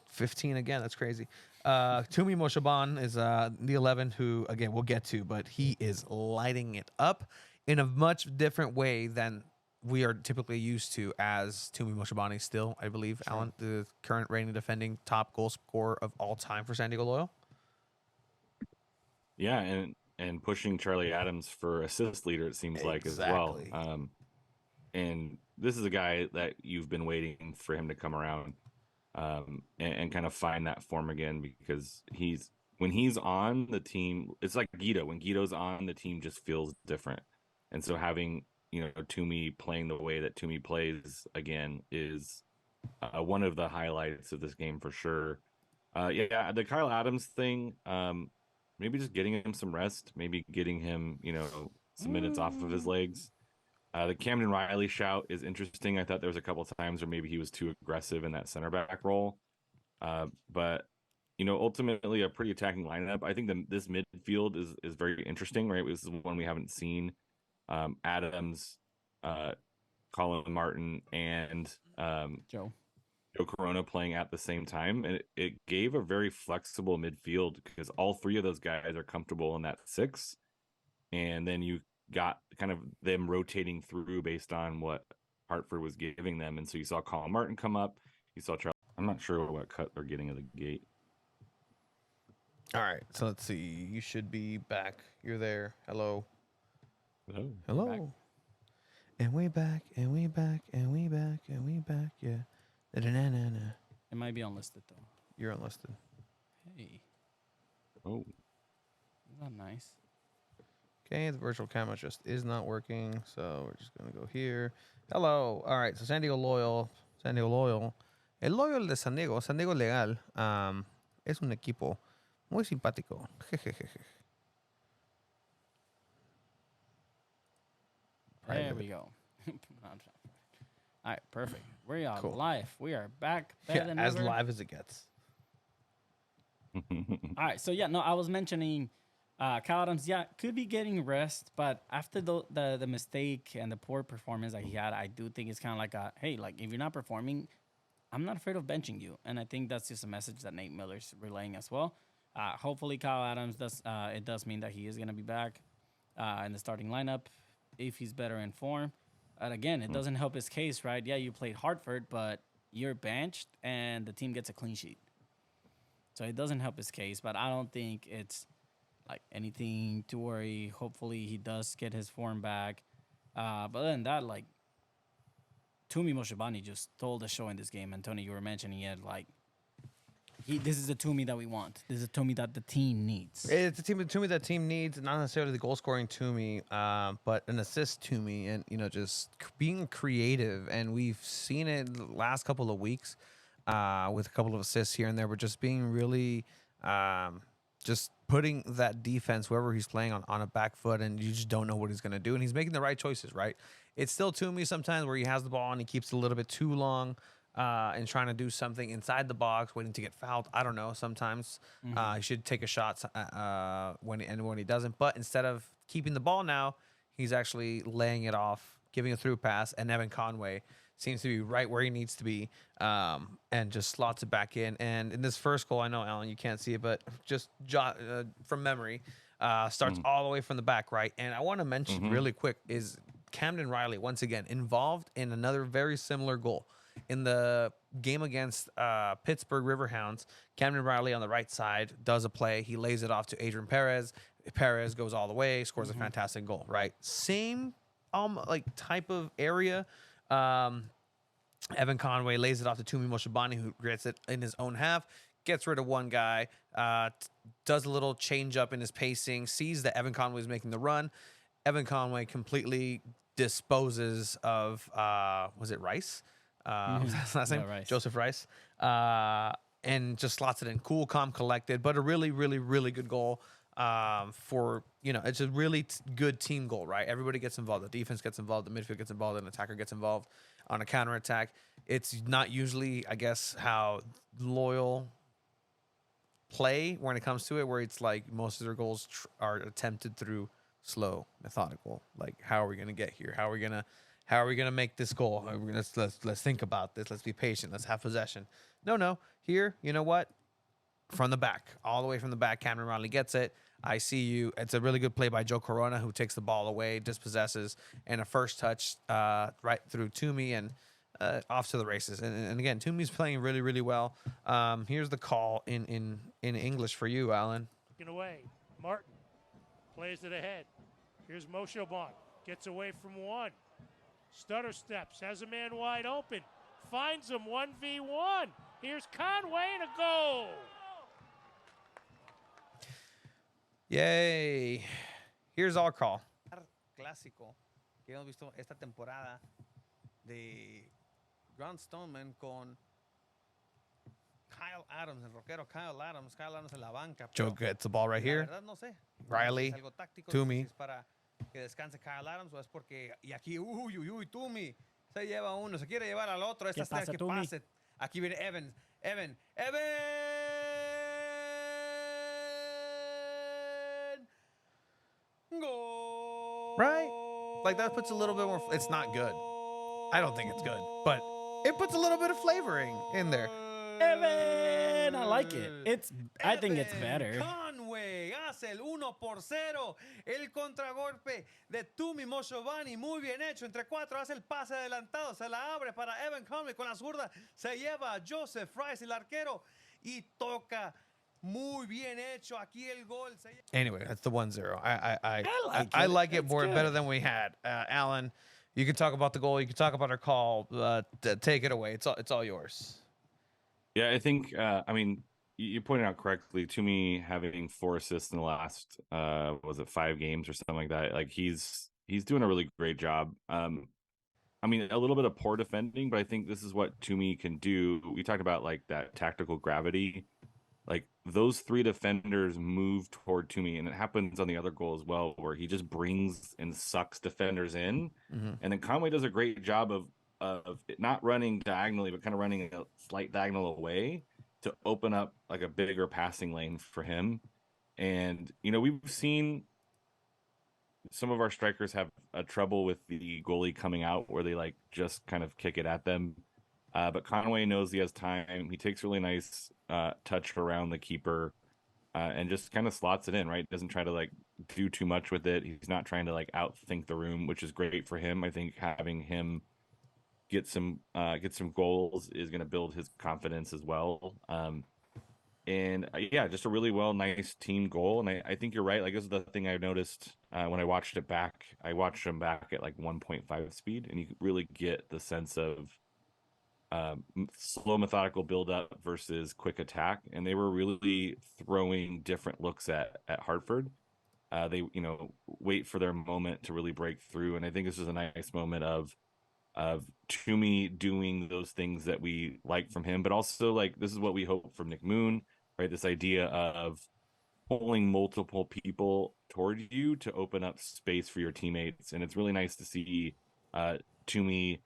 15 again. That's crazy. Tumi Moshaban is the 11, who again we'll get to, but he is lighting it up in a much different way than we are typically used to as Tumi Moshabani still, I believe, Alan, the current reigning defending top goal scorer of all time for San Diego Loyal. Yeah, and pushing Charlie Adams for assist leader, it seems like as well. And this is a guy that you've been waiting for him to come around and kind of find that form again, because when he's on the team, it's like Guido. When Guido's on, the team just feels different. And so having, Toomey playing the way that Toomey plays again is one of the highlights of this game for sure. Yeah, the Kyle Adams thing, maybe just getting him some rest, maybe getting him, some minutes off of his legs. The Camden Riley shout is interesting. I thought there was a couple of times where maybe he was too aggressive in that center back role. But ultimately a pretty attacking lineup. I think this midfield is very interesting, right? This is one we haven't seen. Adams, Colin Martin, and Joe Corona playing at the same time, and it gave a very flexible midfield because all three of those guys are comfortable in that six, and then you got kind of them rotating through based on what Hartford was giving them. And so you saw Colin Martin come up, you saw Charlie. I'm not sure what cut they're getting at the gate. All right, so let's see. You should be back. You're there. Hello. Hello. And we back, and we back, and we back, and we back. Yeah. Da-da-na-na-na. It might be unlisted though. You're unlisted. Hey, Oh, isn't that nice? Okay, the virtual camera just is not working, so we're just gonna go here. Hello. All right, so San Diego Loyal. El Loyal de San Diego Legal, es un equipo muy simpático. There we go. All right, perfect. We are Cool. live. We are back better than as ever. live as it gets. All right, so yeah, no, I was mentioning Kyle Adams, could be getting rest, but after the mistake and the poor performance that he had, I do think it's kind of like if you're not performing, I'm not afraid of benching you. And I think that's just a message that Nate Miller's relaying as well. Hopefully Kyle Adams does mean that he is going to be back in the starting lineup if he's better in form. And again, it doesn't help his case, right? Yeah, you played Hartford, but you're benched and the team gets a clean sheet. So it doesn't help his case, but I don't think it's like anything to worry. Hopefully he does get his form back. But other than that, like Tumi Moshabani just stole the show in this game. And Tony, you were mentioning it, like this is the Tumi that we want. This is the Tumi that the team needs. It's a Tumi that team needs, not necessarily the goal scoring Tumi, but an assist Tumi, and just being creative. And we've seen it the last couple of weeks. with a couple of assists here and there, but just being really just putting that defense, whoever he's playing on a back foot, and you just don't know what he's going to do. And he's making the right choices, right? It's still Toomey sometimes where he has the ball and he keeps it a little bit too long and trying to do something inside the box, waiting to get fouled. I don't know. Sometimes he should take a shot when he doesn't. But instead of keeping the ball now, he's actually laying it off, giving a through pass, and Evan Conway seems to be right where he needs to be, and just slots it back in. And in this first goal, I know, Alan, you can't see it, but just from memory, starts all the way from the back, right? And I want to mention really quick is Camden Riley, once again, involved in another very similar goal. In the game against Pittsburgh Riverhounds, Camden Riley on the right side does a play. He lays it off to Adrian Perez. Perez goes all the way, scores a fantastic goal, right? Same like type of area. Evan Conway lays it off to Tumi Moshibani, who gets it in his own half, gets rid of one guy, does a little change up in his pacing, sees that Evan Conway is making the run. Evan Conway completely disposes of, was it Rice? Was that his last name? Rice. Joseph Rice. And just slots it in. Cool, calm, collected, but a really, really, really good goal. For, it's a really good team goal, right? Everybody gets involved. The defense gets involved. The midfield gets involved. And the attacker gets involved on a counterattack. It's not usually, I guess, how Loyal play when it comes to it, where it's like most of their goals are attempted through slow, methodical. Like, how are we going to get here? How are we going to make this goal? Let's think about this. Let's be patient. Let's have possession. No. Here, you know what? From the back, all the way from the back, Cameron Riley gets it. I see you. It's a really good play by Joe Corona, who takes the ball away, dispossesses, and a first touch right through Toomey and off to the races. And again, Toomey's playing really, really well. Here's the call in English for you, Alan. Looking away. Martin plays it ahead. Here's Moshoban. Gets away from one. Stutter steps. Has a man wide open. Finds him 1v1. Here's Conway and a goal. Yay. Here's our call. Clásico que hemos visto esta temporada de Grant Stoneman con Kyle Adams, el rockero Kyle Adams en la banca. Joe gets the ball right here. Verdad, no sé. Riley, Toomey. Es para que descanse Kyle Adams o es porque y aquí Toomey se lleva uno, se quiere llevar al otro. Esta pasa, que Toomey? pase. Aquí viene Evan. Goal. Right? Like, that puts a little bit more. It's not good. I don't think it's good, but it puts a little bit of flavoring in there. Evan, I like it. I think it's better. Conway hace el 1-0. El contragolpe de Tumi Moshobani. Muy bien hecho. Entre cuatro hace el pase adelantado. Se la abre para Evan Conway con la zurda. Se lleva a Joseph Rice, el arquero. Y toca. Muy bien hecho. Aquí el gol. Anyway, that's the 1-0. I like it more better than we had. Alan, you can talk about the goal. You can talk about our call. Take it away. It's all yours. Yeah, I think, you pointed out correctly, Toomey having 4 assists in the last, 5 games or something like that. Like, he's doing a really great job. A little bit of poor defending, but I think this is what Toomey can do. We talked about, like, that tactical gravity. Like, those 3 defenders move toward Toomey, and it happens on the other goal as well, where he just brings and sucks defenders in. And then Conway does a great job of not running diagonally, but kind of running a slight diagonal away to open up like a bigger passing lane for him. And, we've seen some of our strikers have a trouble with the goalie coming out where they like just kind of kick it at them. But Conway knows he has time. He takes really nice touch around the keeper and just kind of slots it in, right? Doesn't try to like do too much with it. He's not trying to like outthink the room, which is great for him. I think having him get some goals is going to build his confidence as well. Just a really nice team goal. And I think you're right. Like, this is the thing I noticed when I watched it back. I watched him back at like 1.5 speed, and you really get the sense of slow, methodical build up versus quick attack. And they were really throwing different looks at Hartford. They, wait for their moment to really break through. And I think this is a nice moment of of Toomey doing those things that we like from him, but also like this is what we hope from Nick Moon, right? This idea of pulling multiple people toward you to open up space for your teammates. And it's really nice to see Toomey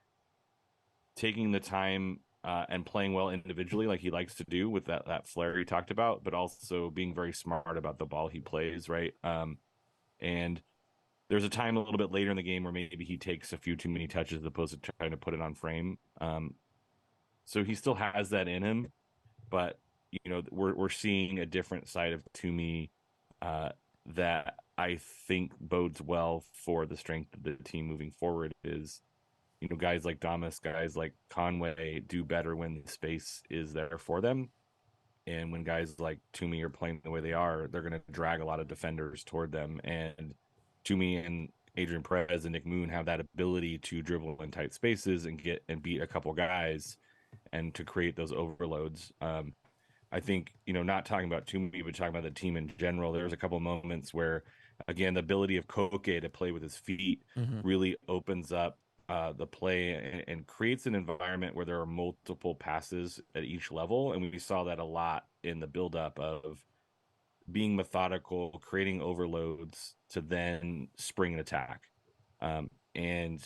taking the time and playing well individually like he likes to do with that flair he talked about, but also being very smart about the ball he plays, right? And there's a time a little bit later in the game where maybe he takes a few too many touches as opposed to trying to put it on frame. So he still has that in him, but we're seeing a different side of Toomey that I think bodes well for the strength of the team moving forward. Is guys like Damas, guys like Conway do better when the space is there for them, and when guys like Toomey are playing the way they are, they're going to drag a lot of defenders toward them. And Toomey and Adrian Perez and Nick Moon have that ability to dribble in tight spaces and beat a couple guys and to create those overloads. I think, not talking about Toomey, but talking about the team in general, there's a couple moments where, again, the ability of Koke to play with his feet really opens up the play and creates an environment where there are multiple passes at each level. And we saw that a lot in the buildup of being methodical, creating overloads to then spring an attack. And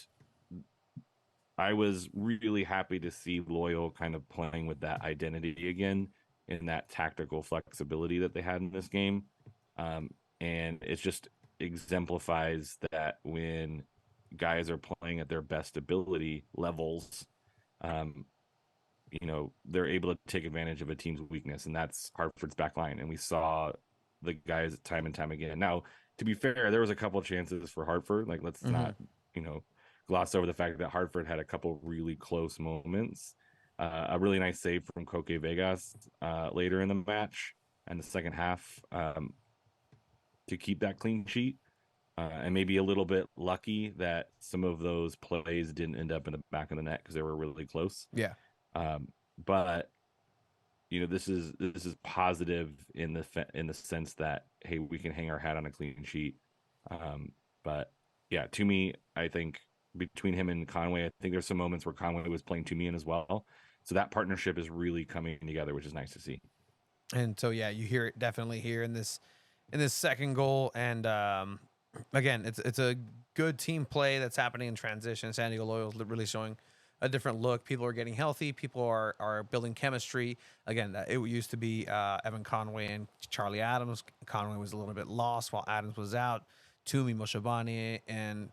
I was really happy to see Loyal kind of playing with that identity again and that tactical flexibility that they had in this game. And it just exemplifies that when guys are playing at their best ability levels, they're able to take advantage of a team's weakness, and that's Hartford's back line. And we saw the guys time and time again. Now, to be fair, there was a couple of chances for Hartford. Like, let's not, gloss over the fact that Hartford had a couple really close moments. A really nice save from Koke Vegas later in the match and the second half to keep that clean sheet. And maybe a little bit lucky that some of those plays didn't end up in the back of the net because they were really close. Yeah. But this is positive in the sense that, hey, we can hang our hat on a clean sheet. But yeah, to me, I think between him and Conway, I think there's some moments where Conway was playing Toomey in as well. So that partnership is really coming together, which is nice to see. And so, yeah, you hear it definitely here in this second goal. And again, it's a good team play that's happening in transition. San Diego Loyal is really showing a different look. People are getting healthy. People are building chemistry. Again, it used to be Evan Conway and Charlie Adams. Conway was a little bit lost while Adams was out. Toomey Moshabani and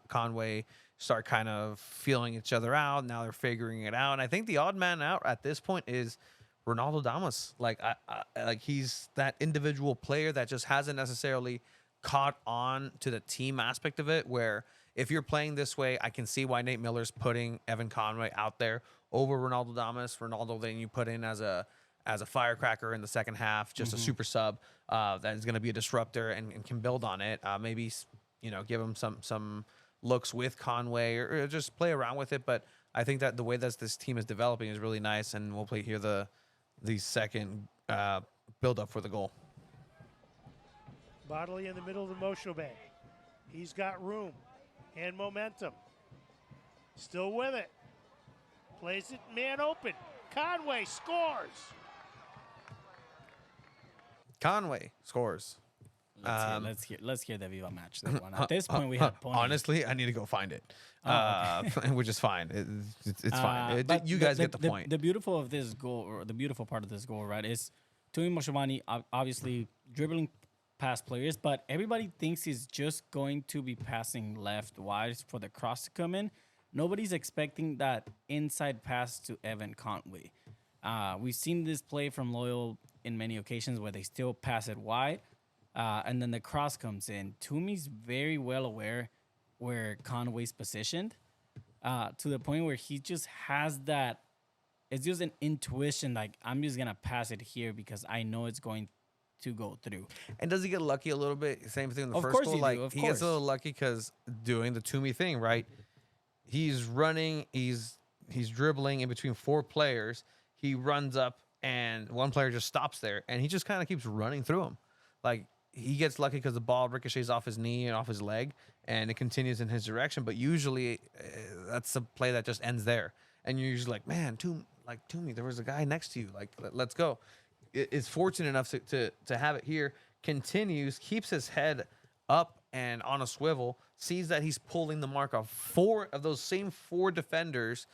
Conway start kind of feeling each other out. Now they're figuring it out. And I think the odd man out at this point is Ronaldo Damas. Like he's that individual player that just hasn't necessarily caught on to the team aspect of it, where if you're playing this way, I can see why Nate Miller's putting Evan Conway out there over Ronaldo Damas. Ronaldo, then you put in as a firecracker in the second half, just a super sub that is going to be a disruptor and can build on it. Maybe give him some looks with Conway or just play around with it. But I think that the way that this team is developing is really nice, and we'll play here the second build up for the goal. Bodley in the middle of the Mosho Bay. He's got room and momentum. Still with it. Plays it man open. Conway scores. Conway scores. Let's hear the Viva match. That one. At this point, we have plenty. Honestly, I need to go find it, which is fine. It's fine. But you guys get the point. The beautiful of this goal, or the beautiful part of this goal, right, is Toomey Moshabani obviously dribbling past players, but everybody thinks he's just going to be passing left wide for the cross to come in. Nobody's expecting that inside pass to Evan Conway. We've seen this play from Loyal in many occasions where they still pass it wide, and then the cross comes in. Toomey's very well aware where Conway's positioned, to the point where he just has that. It's just an intuition, like, I'm just going to pass it here because I know it's going to go through. And does he get lucky a little bit? Same thing in the Of first course goal. he Like do, of he gets course. a little lucky because doing the Toomey thing, right? He's running, he's dribbling in between four players. He runs up and one player just stops there and he just kind of keeps running through him. Like he gets lucky because the ball ricochets off his knee and off his leg, and it continues in his direction. But usually, that's a play that just ends there, and you're usually like, man, Toomey, there was a guy next to you, like let's go. Is fortunate enough to have it here. Continues, keeps his head up and on a swivel, sees that he's pulling the mark of 4 of those same 4 defenders,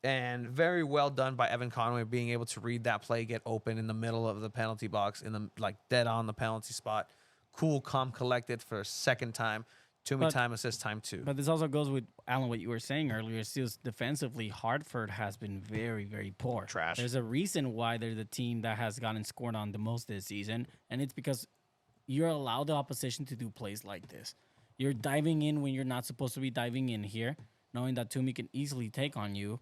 and very well done by Evan Conway being able to read that play, get open in the middle of the penalty box, in the dead on the penalty spot. Cool, calm, collected for a second time. Toomey time, assist time 2. But this also goes with, Alan, what you were saying earlier. Still, defensively, Hartford has been very, very poor. Trash. There's a reason why they're the team that has gotten scored on the most this season, and it's because you're allowed the opposition to do plays like this. You're diving in when you're not supposed to be diving in here, knowing that Toomey can easily take on you,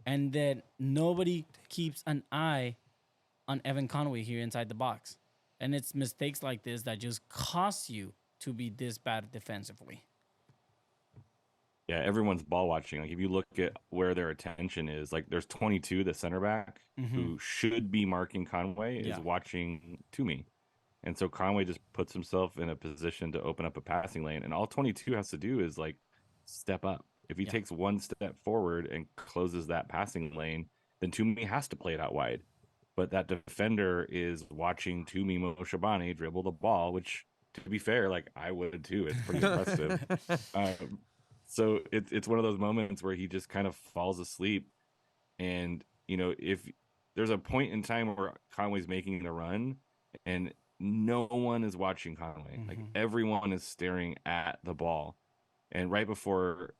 and then nobody keeps an eye on Evan Conway here inside the box. And it's mistakes like this that just cost you to be this bad defensively. Yeah, everyone's ball watching. Like if you look at where their attention is, like there's 22, the center back, who should be marking Conway, is watching Toomey. And so Conway just puts himself in a position to open up a passing lane. And all 22 has to do is like step up. If he takes one step forward and closes that passing lane, then Toomey has to play it out wide. But that defender is watching Toomey Moshabani dribble the ball, which, to be fair, like I would too. It's pretty impressive. So it's one of those moments where he just kind of falls asleep. And, you know, if there's a point in time where Conway's making the run and no one is watching Conway, like everyone is staring at the ball. And right before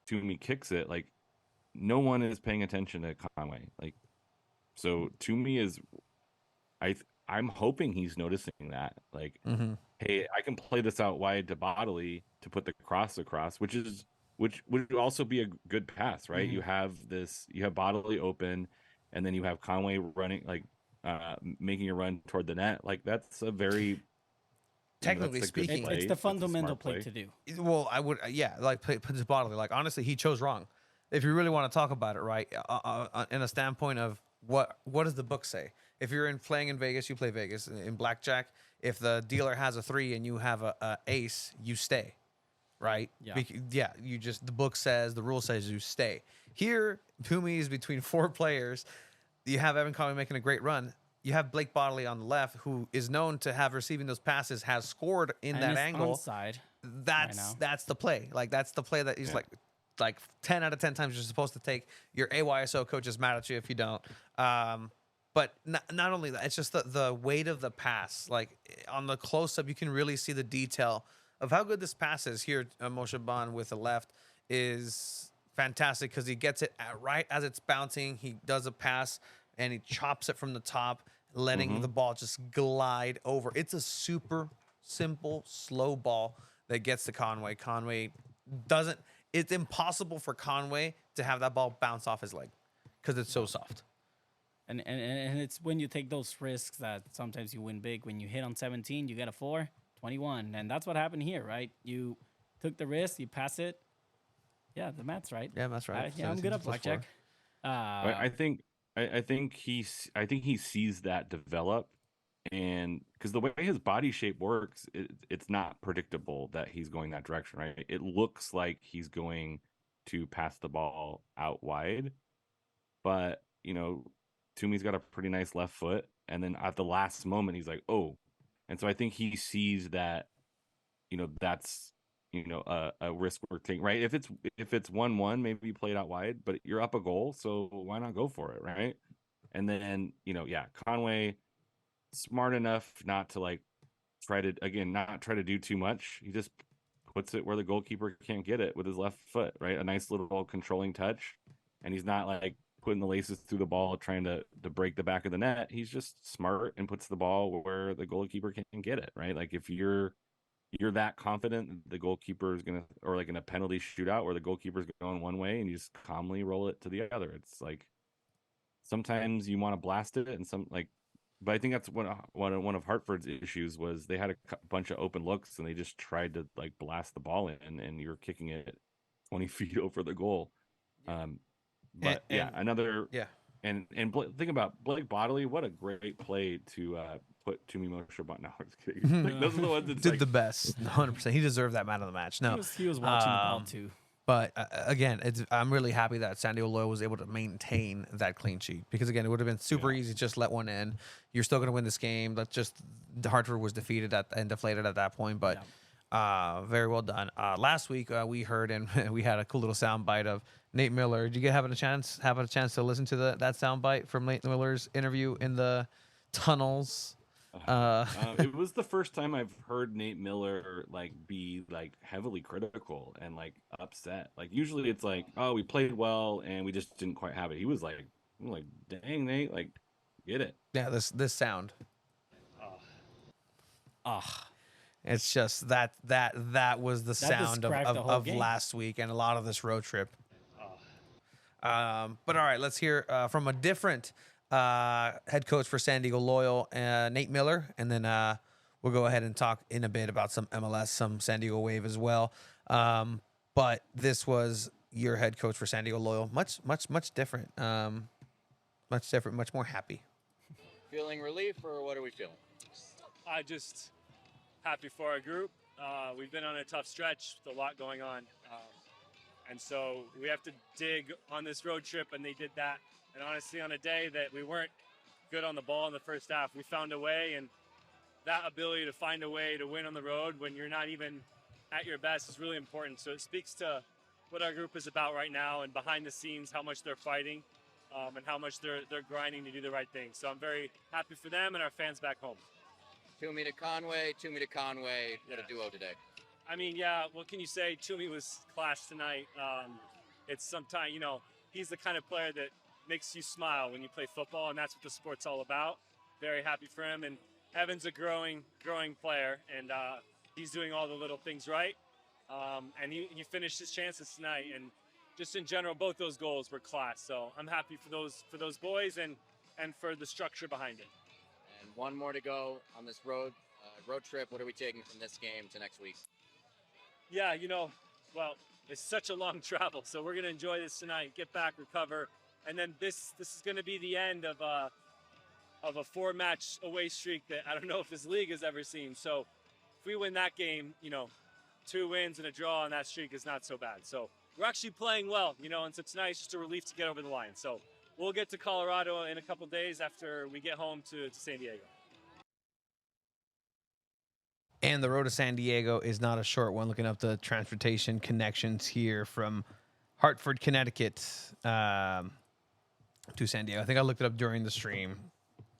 Toomey kicks it, like no one is paying attention to Conway. Like, so Toomey is, I'm hoping he's noticing that. Like, hey, I can play this out wide to Bodily to put the cross across, which would also be a good pass, right? You have Bodily open, and then you have Conway running, like making a run toward the net. Like that's a very Technically speaking, it's the fundamental play to do. Well, I would, like put it Bodily. Like honestly, he chose wrong. If you really want to talk about it, right, in a standpoint of what does the book say? If you're playing in Vegas, you play Vegas. In blackjack, if the dealer has a 3 and you have a ace, you stay, right? Yeah. You just, the book says, the rule says you stay. Here, Toomey is between 4 players. You have Evan Conway making a great run. You have Blake Bodily on the left, who is known to have receiving those passes, has scored in that angle. Onside That's the play. Like that's the play that he's like 10 out of 10 times you're supposed to take. Your AYSO coach is mad at you if you don't. But not only that, it's just the weight of the pass. Like on the close-up, you can really see the detail of how good this pass is. Here, Moshe Ban with the left is fantastic because he gets it right as it's bouncing. He does a pass, and he chops it from the top, letting the ball just glide over. It's a super simple, slow ball that gets to Conway. Conway doesn't... It's impossible for Conway to have that ball bounce off his leg because it's so soft. And it's when you take those risks that sometimes you win big. When you hit on 17, you get a 4, 21. And that's what happened here, right? You took the risk, you pass it. Yeah, the math's right. Yeah, that's right. I'm good at blackjack. I think he sees that develop, and because the way his body shape works, it's not predictable that he's going that direction, right? It looks like he's going to pass the ball out wide, but you know, Toomey's got a pretty nice left foot, and then at the last moment he's like, oh, and so I think he sees that, you know, that's, you know, a risk we're taking, right? If it's 1-1, maybe you play it out wide, but you're up a goal, so why not go for it, right? And then, you know, Conway, smart enough not to like try to do too much. He just puts it where the goalkeeper can't get it with his left foot, right? A nice little controlling touch, and he's not like putting the laces through the ball trying to break the back of the net. He's just smart and puts the ball where the goalkeeper can get it, right? Like if you're that confident the goalkeeper is gonna, or like in a penalty shootout where the goalkeeper's going one way and you just calmly roll it to the other. It's like sometimes you want to blast it, and but I think that's one of Hartford's issues was they had a bunch of open looks and they just tried to like blast the ball in, and you're kicking it 20 feet over the goal. But think about Blake Bodily. What a great play to put Toomey Mosher. No, I'm just kidding. Like, those are the ones that's Did like, the best, 100%. He deserved that man of the match. No, He was watching the ball too. But again, I'm really happy that San Diego Loyal was able to maintain that clean sheet, because again, it would have been super easy to just let one in. You're still going to win this game. That's just Hartford was defeated and deflated at that point, but very well done. Last week we heard and we had a cool little sound bite of Nate Miller. Did you have a chance to listen to that sound bite from Nate Miller's interview in the tunnels? It was the first time I've heard Nate Miller like be like heavily critical and like upset. Like usually it's like, oh, we played well and we just didn't quite have it. He was like, dang, Nate, like, get it. Yeah, this sound. It's just that was the sound described the whole of game. last week and a lot of this road trip. But all right, let's hear from a different head coach for San Diego Loyal, Nate Miller, and then we'll go ahead and talk in a bit about some MLS, some San Diego Wave as well. But this was your head coach for San Diego Loyal, much different, much more happy. Feeling relief, or what are we feeling? I just happy for our group. We've been on a tough stretch with a lot going on. And so we have to dig on this road trip, and they did that. And honestly, on a day that we weren't good on the ball in the first half, we found a way, and that ability to find a way to win on the road when you're not even at your best is really important. So it speaks to what our group is about right now, and behind the scenes, how much they're fighting, and how much they're grinding to do the right thing. So I'm very happy for them and our fans back home. Toomey to Conway, what a duo today. I mean, yeah, what can you say? Toomey was class tonight. It's sometimes, he's the kind of player that makes you smile when you play football, and that's what the sport's all about. Very happy for him. And Evan's a growing player, and he's doing all the little things right. And he finished his chances tonight. And just in general, both those goals were class. So I'm happy for those boys and for the structure behind it. And one more to go on this road trip. What are we taking from this game to next week? Yeah, well, it's such a long travel, so we're going to enjoy this tonight, get back, recover, and then this is going to be the end of a 4-match away streak that I don't know if this league has ever seen. So if we win that game, 2 wins and a draw on that streak is not so bad. So we're actually playing well, and so tonight it's just a relief to get over the line. So we'll get to Colorado in a couple days after we get home to San Diego. And the road to San Diego is not a short one. Looking up the transportation connections here from Hartford, Connecticut to San Diego. I think I looked it up during the stream.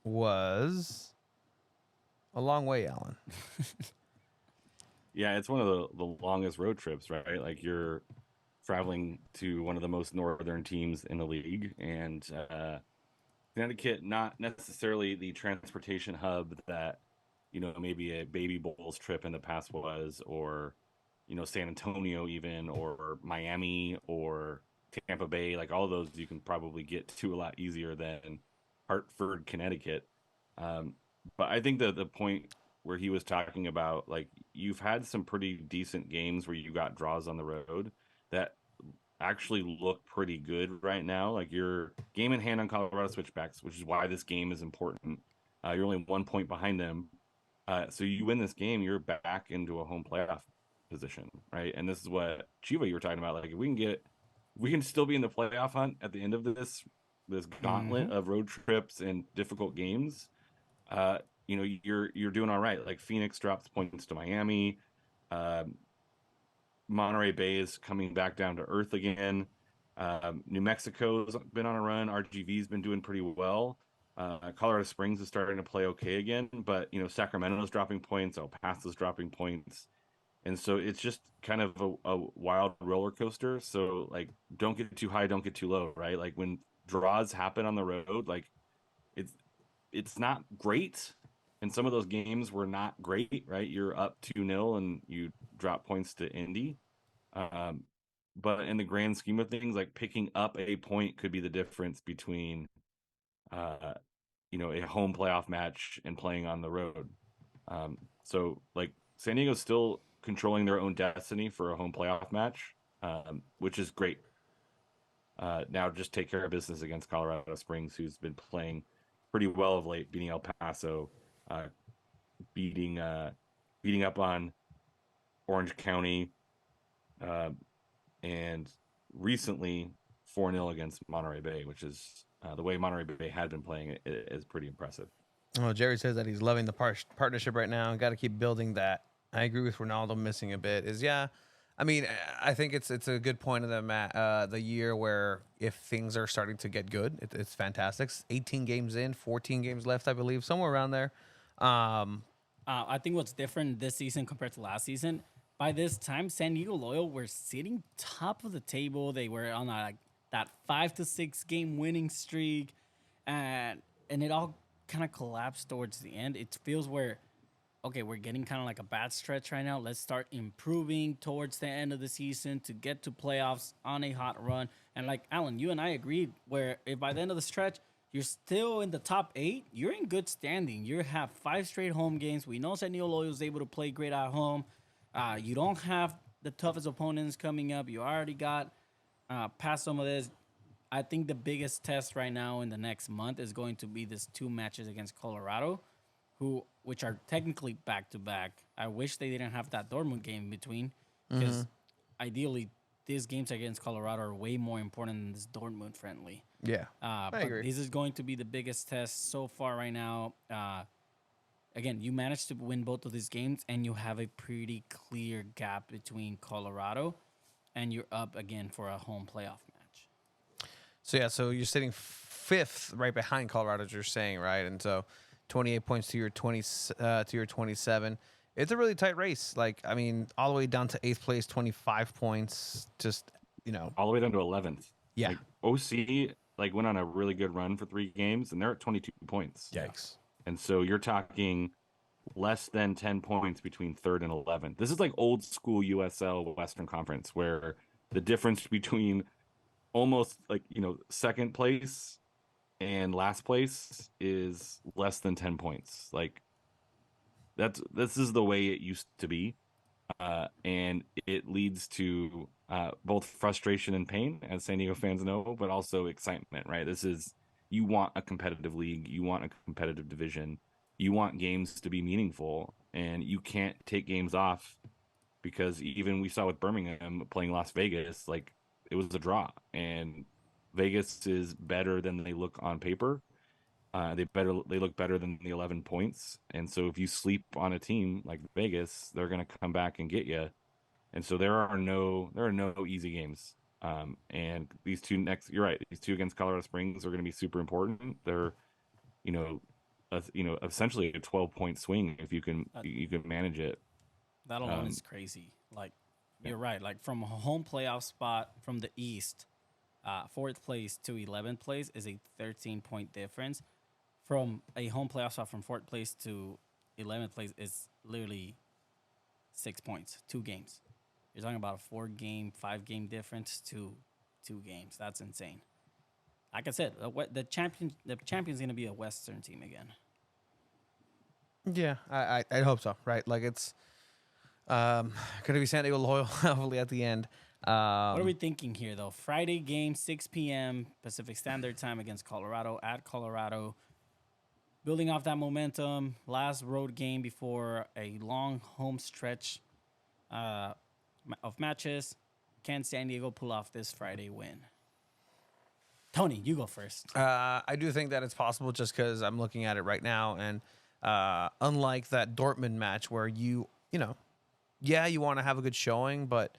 Was a long way, Alan. Yeah, it's one of the longest road trips, right? Like you're traveling to one of the most northern teams in the league, and Connecticut, not necessarily the transportation hub that maybe a Baby Bowls trip in the past was, or San Antonio even, or Miami or Tampa Bay. Like all those you can probably get to a lot easier than Hartford, Connecticut. But I think the point where he was talking about, like, you've had some pretty decent games where you got draws on the road that actually look pretty good right now. Like your game in hand on Colorado Switchbacks, which is why this game is important. You're only 1 point behind them. So you win this game, you're back into a home playoff position, right? And this is what Chiva you were talking about. Like if we can still be in the playoff hunt at the end of this gauntlet of road trips and difficult games. You're doing all right. Like Phoenix drops points to Miami. Monterey Bay is coming back down to earth again. New Mexico's been on a run. RGV's been doing pretty well. Colorado Springs is starting to play okay again, but Sacramento's dropping points, El Paso's dropping points, and so it's just kind of a wild roller coaster. So like, don't get too high, don't get too low, right? Like when draws happen on the road, like it's not great, and some of those games were not great, right? You're up 2-0 and you drop points to Indy, but in the grand scheme of things, like picking up a point could be the difference between a home playoff match and playing on the road. So like San Diego's still controlling their own destiny for a home playoff match, which is great. Now just take care of business against Colorado Springs, who's been playing pretty well of late, beating El Paso beating up on Orange County, and recently 4-0 against Monterey Bay, which is the way Monterey Bay had been playing it is pretty impressive. Well, Jerry says that he's loving the partnership right now. Got to keep building that. I agree with Ronaldo missing a bit. I mean, I think it's a good point of the year where if things are starting to get good, it's fantastic. 18 games in, 14 games left, I believe, somewhere around there. I think what's different this season compared to last season, by this time, San Diego Loyal were sitting top of the table. They were on that 5 to 6 game winning streak, and it all kind of collapsed towards the end. It feels where, okay, we're getting kind of like a bad stretch right now. Let's start improving towards the end of the season to get to playoffs on a hot run. And like Alan, you and I agreed, where if by the end of the stretch, you're still in the top 8, you're in good standing. You have 5 straight home games. We know San Diego Loyal is able to play great at home. You don't have the toughest opponents coming up. You already got past some of this. I think the biggest test right now in the next month is going to be these 2 matches against Colorado, which are technically back-to-back. I wish they didn't have that Dortmund game in between, because ideally these games against Colorado are way more important than this Dortmund friendly. Yeah, I agree. This is going to be the biggest test so far right now. Again, you managed to win both of these games, and you have a pretty clear gap between Colorado, and you're up again for a home playoff match. So you're sitting 5th, right behind Colorado, as you're saying, right? And so 28 points to your 27. It's a really tight race. Like, I mean, all the way down to 8th place, 25 points. Just, all the way down to 11th. Yeah. Like, OC went on a really good run for 3 games, and they're at 22 points. Yikes. And so you're talking less than 10 points between 3rd and 11th. This is like old school USL Western Conference, where the difference between almost 2nd place and last place is less than 10 points. Like, this is the way it used to be. And it leads to both frustration and pain, as San Diego fans know, but also excitement, right? You want a competitive league. You want a competitive division. You want games to be meaningful, and you can't take games off, because even we saw with Birmingham playing Las Vegas, it was a draw, and Vegas is better than they look on paper. They look better than the 11 points. And so if you sleep on a team like Vegas, they're going to come back and get you. And so there are no easy games. And these 2 you're right. These 2 against Colorado Springs are going to be super important. They're, essentially a 12-point swing if you can manage it. That alone is crazy. You're right. From a home playoff spot from the East, 4th place to 11th place is a 13-point difference. From a home playoff spot from 4th place to 11th place is literally 6 points, 2 games. You're talking about a 4-game, 5-game difference to 2 games. That's insane. Like I said, the champion's going to be a Western team again. Yeah, I hope so, right? It's going to be San Diego Loyal, hopefully, at the end. What are we thinking here, though? Friday game, 6 p.m. Pacific Standard Time against Colorado, at Colorado. Building off that momentum, last road game before a long home stretch of matches. Can San Diego pull off this Friday win? Tony, you go first. I do think that it's possible, just because I'm looking at it right now, and unlike that Dortmund match where you want to have a good showing, but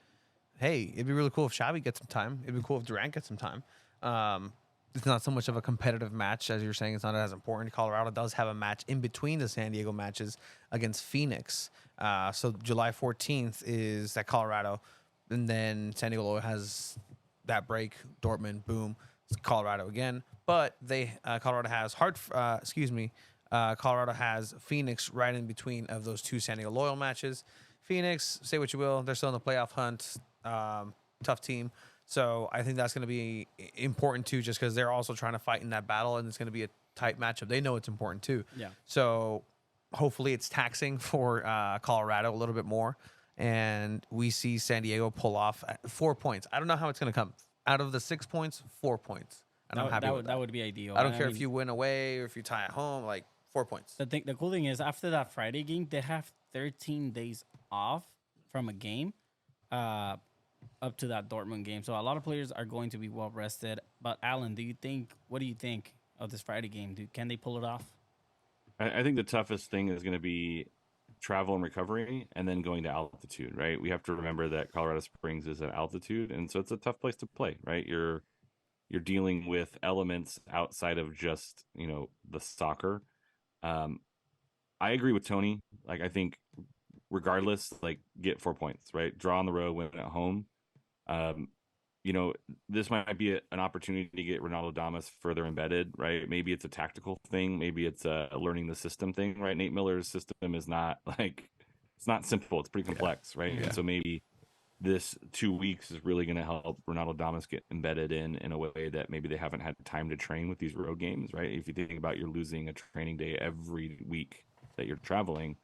hey, it'd be really cool if Xavi gets some time. It'd be cool if Durant gets some time. It's not so much of a competitive match, as you're saying. It's not as important. Colorado does have a match in between the San Diego matches against Phoenix. So July 14th is at Colorado, and then San Diego Loyal has that break. Dortmund, boom, it's Colorado again. But Colorado has Colorado has Phoenix right in between of those 2 San Diego Loyal matches. Phoenix, say what you will, they're still in the playoff hunt. Tough team. So I think that's going to be important too, just because they're also trying to fight in that battle, and it's going to be a tight matchup. They know it's important too. Yeah. So hopefully it's taxing for Colorado a little bit more, and we see San Diego pull off 4 points. I don't know how it's going to come. Out of the 6 points, 4 points. And I'm happy with that. That would be ideal. I don't care if you win away or if you tie at home. 4 points. The cool thing is after that Friday game, they have 13 days off from a game, up to that Dortmund game. So a lot of players are going to be well rested. But Alan, what do you think of this Friday game? Can they pull it off? I think the toughest thing is going to be travel and recovery, and then going to altitude. Right, we have to remember that Colorado Springs is at altitude, and so it's a tough place to play. Right, you're dealing with elements outside of just the soccer. I agree with Tony. Like, I think regardless, like, get 4 points. Right, draw on the road, win at home. Um, this might be an opportunity to get Ronaldo Damas further embedded, right? Maybe it's a tactical thing. Maybe it's a learning the system thing, right? Nate Miller's system is not it's not simple. It's pretty complex, right? Yeah. And so maybe this 2 weeks is really going to help Ronaldo Damas get embedded in a way that maybe they haven't had time to train with these road games, right? If you think about you're losing a training day every week that you're traveling,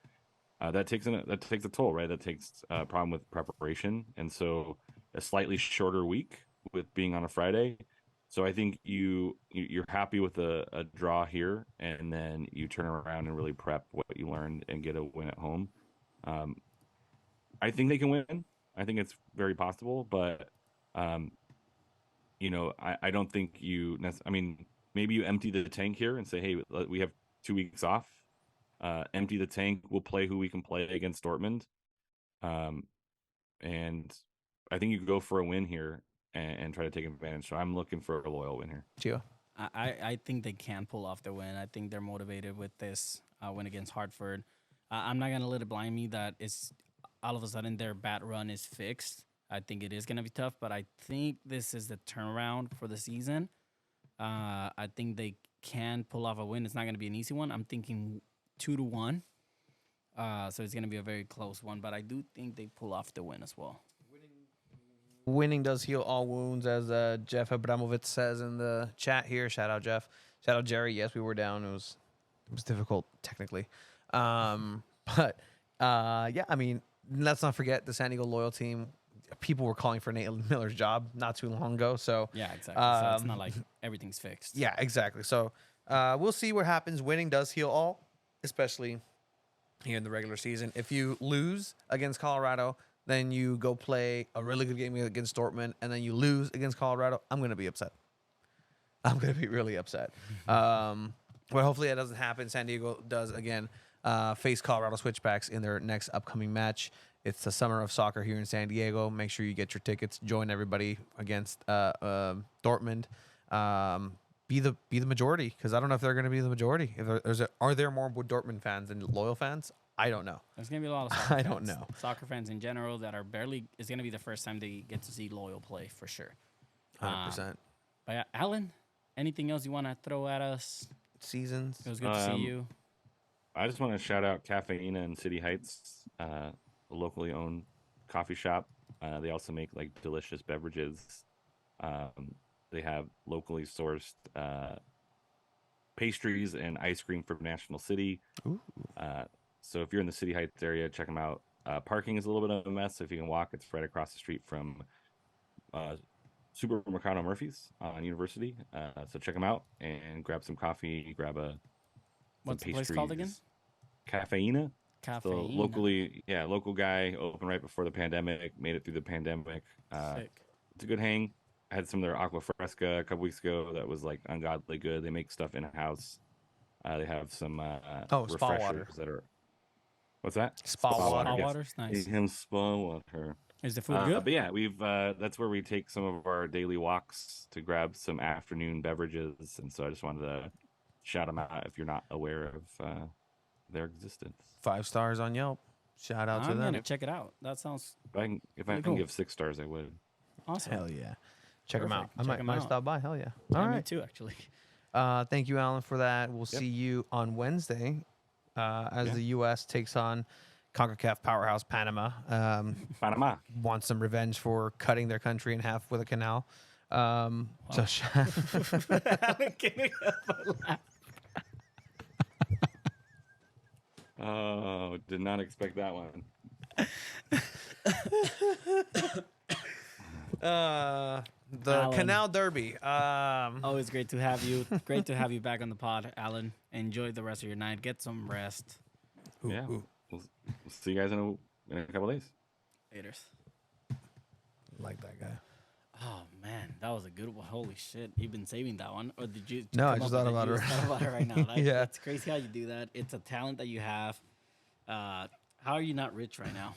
that takes a toll, right? That takes a problem with preparation, and so a slightly shorter week with being on a Friday. So I think you're happy with a draw here, and then you turn around and really prep what you learned and get a win at home. I think they can win. I think it's very possible, but I don't think maybe you empty the tank here and say, hey, we have 2 weeks off. Empty the tank. We'll play who we can play against Dortmund. And I think you could go for a win here and try to take advantage. So I'm looking for a loyal win here. Gio. I think they can pull off the win. I think they're motivated with this win against Hartford. I'm not going to let it blind me that it's all of a sudden their bad run is fixed. I think it is going to be tough, but I think this is the turnaround for the season. I think they can pull off a win. It's not going to be an easy one. I'm thinking 2-1. So it's going to be a very close one, but I do think they pull off the win as well. Winning does heal all wounds, as Jeff Abramovich says in the chat here. Shout out, Jeff. Shout out, Jerry. Yes, we were down. It was difficult technically. But I mean, let's not forget the San Diego Loyal team. People were calling for Nate Miller's job not too long ago. So yeah, exactly. So it's not like everything's fixed. Yeah, exactly. So we'll see what happens. Winning does heal all, especially here in the regular season. If you lose against Colorado, then you go play a really good game against Dortmund, and then you lose against Colorado, I'm going to be upset. I'm going to be really upset. But hopefully that doesn't happen. San Diego does, again, face Colorado Switchbacks in their next upcoming match. It's the summer of soccer here in San Diego. Make sure you get your tickets. Join everybody against Dortmund. Be the majority, because I don't know if they're going to be the majority. Are there more Dortmund fans than loyal fans? I don't know. There's going to be a lot of soccer fans. I don't know. Soccer fans in general that are it's going to be the first time they get to see Loyal play for sure. 100%. But yeah, Alan, anything else you want to throw at us? Seasons. It was good to see you. I just want to shout out Cafeína in City Heights, a locally owned coffee shop. They also make like delicious beverages. They have locally sourced pastries and ice cream from National City. Ooh. So if you're in the City Heights area, check them out. Parking is a little bit of a mess. If you can walk, it's right across the street from Supermercado Murphy's on University. So check them out and grab some coffee. Grab What's the place called again? Cafeína. Cafeína. Local guy, opened right before the pandemic, made it through the pandemic. Sick. It's a good hang. I had some of their aqua fresca a couple weeks ago that was like ungodly good. They make stuff in house. They have some spa water that are. What's that? Spa water. Spa yes. water's nice. Him spa water. Is the food good? But yeah, we've that's where we take some of our daily walks to grab some afternoon beverages, and so I just wanted to shout them out if you're not aware of their existence. 5 stars on Yelp. Shout out to I'm them. gonna check it out. That sounds If I can cool. give 6 stars, I would. awesome. Hell yeah. Check them out. Perfect. I Check 'em might out. stop by. Hell yeah. Yeah, All me right. too, actually. Thank you, Alan, for that. We'll see you on Wednesday as the U.S. takes on CONCACAF powerhouse Panama. Panama. Wants some revenge for cutting their country in half with a canal. So Oh, did not expect that one. The Alan. Canal Derby. Always great to have you. Great to have you back on the pod, Alan. Enjoy the rest of your night. Get some rest. Yeah. We'll see you guys in a couple days. Laters. Like that guy. Oh man, that was a good one. Holy shit! You've been saving that one, or did you? No, I come just up thought with about You it. just thought about it right now. Like, Yeah. It's crazy how you do that. It's a talent that you have. How are you not rich right now?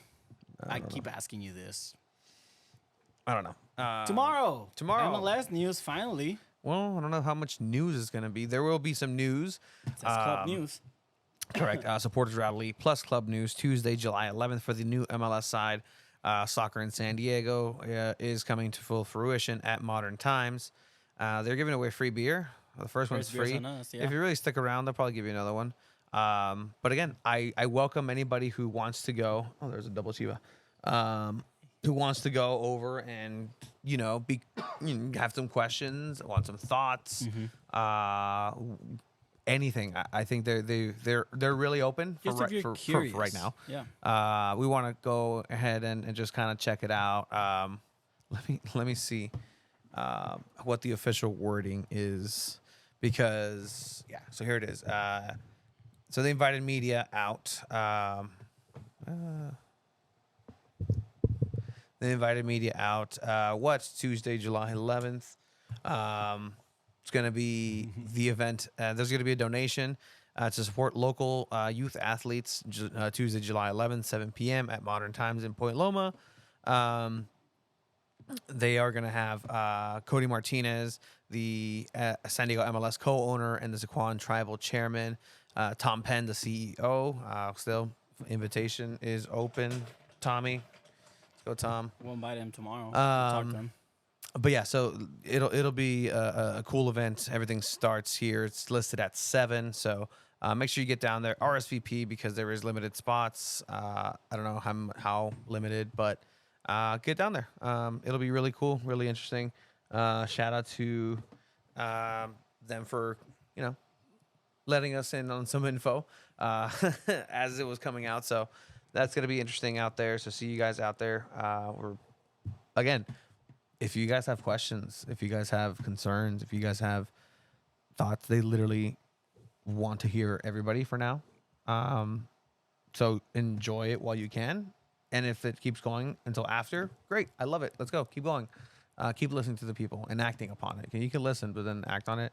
I keep asking you this. I don't know. Tomorrow. MLS news finally. Well, I don't know how much news is going to be. There will be some news. It says club news. Correct. Supporters Rally plus club news Tuesday, July 11th for the new MLS side. Soccer in San Diego is coming to full fruition at Modern Times. They're giving away free beer. The first one's beer's free. on us, yeah. If you really stick around, they'll probably give you another one. But again, I welcome anybody who wants to go. Oh, there's a double Chiva. Who wants to go over and have some questions, want some thoughts, anything. I think they're really open Just if you're for curious. right now. Yeah. We want to go ahead and just kind of check it out. Let me see what the official wording is, because so here it is. So they invited media out. They invited media out. What's Tuesday, July 11th? It's going to be the event. There's going to be a donation to support local youth athletes. Tuesday, July 11th, 7 p.m. at Modern Times in Point Loma. They are going to have Cody Martinez, the San Diego MLS co-owner and the Zaquan Tribal chairman. Tom Penn, the CEO. Still, invitation is open. Tommy. Go, Tom. We'll invite him tomorrow. Talk to him. But yeah, so it'll be a cool event. Everything starts here. It's listed at 7, so make sure you get down there. RSVP, because there is limited spots. I don't know how limited, but get down there. It'll be really cool, really interesting. Shout out to them for letting us in on some info as it was coming out. So that's going to be interesting out there. So see you guys out there. Again, if you guys have questions, if you guys have concerns, if you guys have thoughts, they literally want to hear everybody for now. So enjoy it while you can. And if it keeps going until after, great. I love it. Let's go. Keep going. Keep listening to the people and acting upon it. You can listen, but then act on it.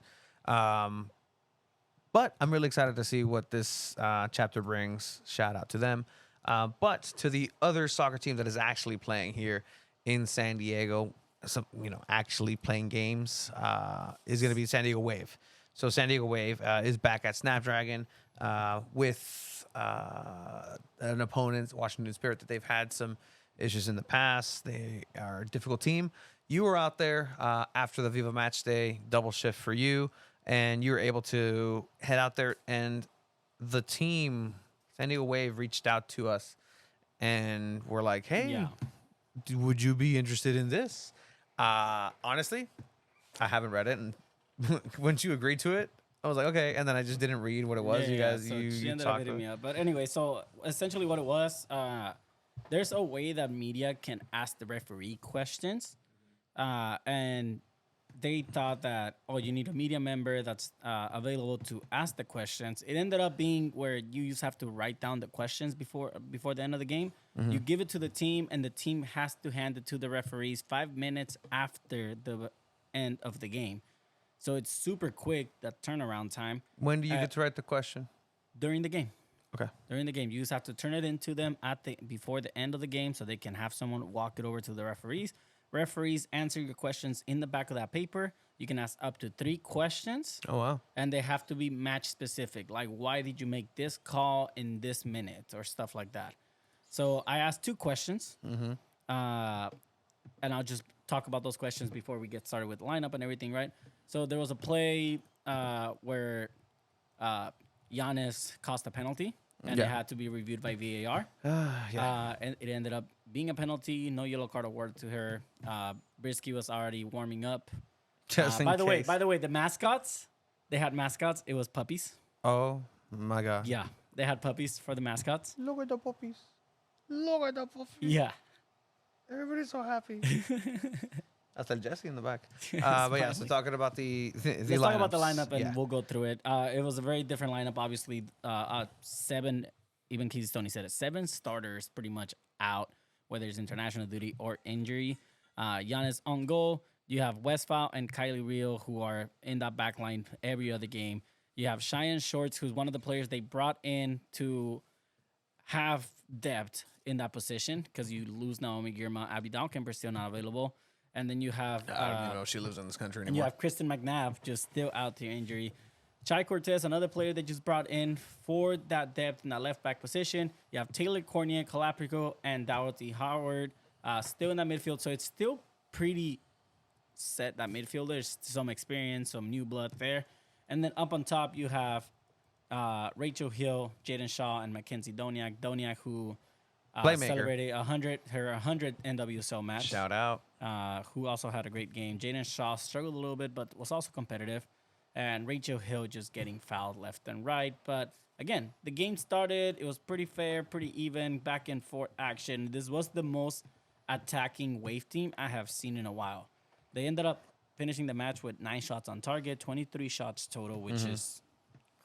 But I'm really excited to see what this chapter brings. Shout out to them. But to the other soccer team that is actually playing here in San Diego, actually playing games, is going to be San Diego Wave. So San Diego Wave is back at Snapdragon with an opponent, Washington Spirit, that they've had some issues in the past. They are a difficult team. You were out there after the Viva Match Day, double shift for you, and you were able to head out there, and the team, San Diego Wave, reached out to us and we're like, hey, would you be interested in this? Honestly, I haven't read it, and once you agreed to it, I was like, okay, and then I just didn't read what it was. You guys, so you she ended up talked hitting about me up. But anyway, so essentially what it was, there's a way that media can ask the referee questions, and they thought that, you need a media member that's available to ask the questions. It ended up being where you just have to write down the questions before the end of the game. Mm-hmm. You give it to the team, and the team has to hand it to the referees 5 minutes after the end of the game. So it's super quick, that turnaround time. When do you get to write the question? During the game. Okay. During the game. You just have to turn it into them before the end of the game so they can have someone walk it over to the referees. Referees answer your questions in the back of that paper. You can ask up to 3 questions. Oh, wow. And they have to be match specific. Like, why did you make this call in this minute or stuff like that? So I asked 2 questions. Mm-hmm. And I'll just talk about those questions before we get started with the lineup and everything, right? So there was a play where Giannis cost a penalty, and it had to be reviewed by VAR. And it ended up being a penalty. No yellow card awarded to her. Brisky was already warming up. Just in by case. the way, the mascots, they had mascots. It was puppies. Oh, my God. Yeah, they had puppies for the mascots. Look at the puppies. Look at the puppies. Yeah. Everybody's so happy. That's like Jesse in the back. But yeah, so Finally. talking about the Let's talk about the lineups. lineup, and Yeah. we'll go through it. It was a very different lineup. Obviously, 7. Even Keith Stoney said it. 7 starters pretty much out, whether it's international duty or injury. Giannis on goal. You have Westphal and Kylie Real, who are in that back line every other game. You have Cheyenne Shorts, who's one of the players they brought in to have depth in that position because you lose Naomi Girma. Abby Dalkemper still not available. And then you have she lives in this country and you have Kristen McNabb just still out to injury. Chai Cortez, another player they just brought in for that depth in that left back position. You have Taylor Cornier, Calaprico, and Dorothy Howard still in that midfield. So it's still pretty set, that midfield. There's some experience, some new blood there. And then up on top, you have Rachel Hill, Jaden Shaw, and Mackenzie Doniak. Doniak, who Playmaker. celebrated her 100th NWSL match. Shout out. Who also had a great game. Jaden Shaw struggled a little bit, but was also competitive. And Rachel Hill just getting fouled left and right. But again, the game started. It was pretty fair, pretty even, back and forth action. This was the most attacking Wave team I have seen in a while. They ended up finishing the match with 9 shots on target, 23 shots total, which is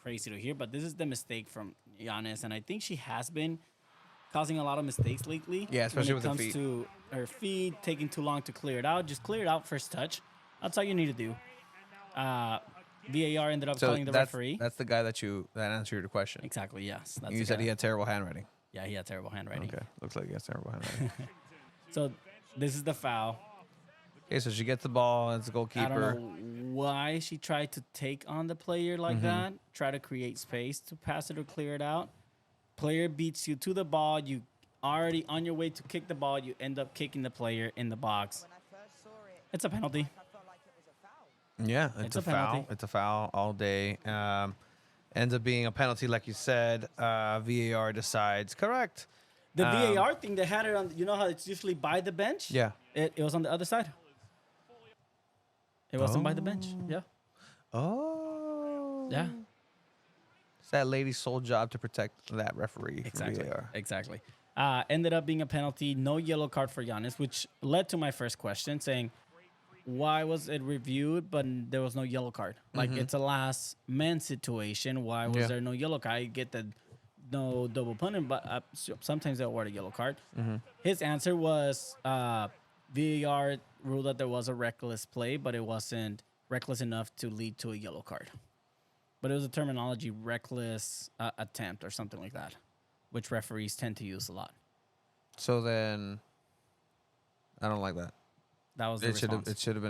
crazy to hear. But this is the mistake from Giannis, and I think she has been causing a lot of mistakes lately. Yeah, especially when with it the comes feet. to her feet, taking too long to clear it out. Just clear it out first touch. That's all you need to do. VAR ended up calling the referee. That's the guy that answered your question. Exactly, yes. That's You the said guy. he had terrible handwriting. Yeah, he had terrible handwriting. Okay, looks like he has terrible handwriting. So this is the foul. Okay, so she gets the ball as a I goalkeeper. don't know why she tried to take on the player like that, try to create space to pass it or clear it out. Player beats you to the ball. You already on your way to kick the ball. You end up kicking the player in the box. It's a penalty. Yeah, it's a foul. penalty. It's a foul all day. Ends up being a penalty, like you said. VAR decides correct. The VAR thing, they had it on, you know how it's usually by the bench? Yeah. It was on the other side. It wasn't by the bench. Yeah. Oh. Yeah. It's that lady's sole job to protect that referee. Exactly. For VAR. Exactly. Ended up being a penalty. No yellow card for Giannis, which led to my first question saying, why was it reviewed, but there was no yellow card? Like, it's a last man situation. Why was there no yellow card? I get that no double punishment, but sometimes they award a yellow card. His answer was VAR ruled that there was a reckless play, but it wasn't reckless enough to lead to a yellow card. But it was a terminology, reckless attempt or something like that, which referees tend to use a lot. So then, I don't like that. That was the response. It should have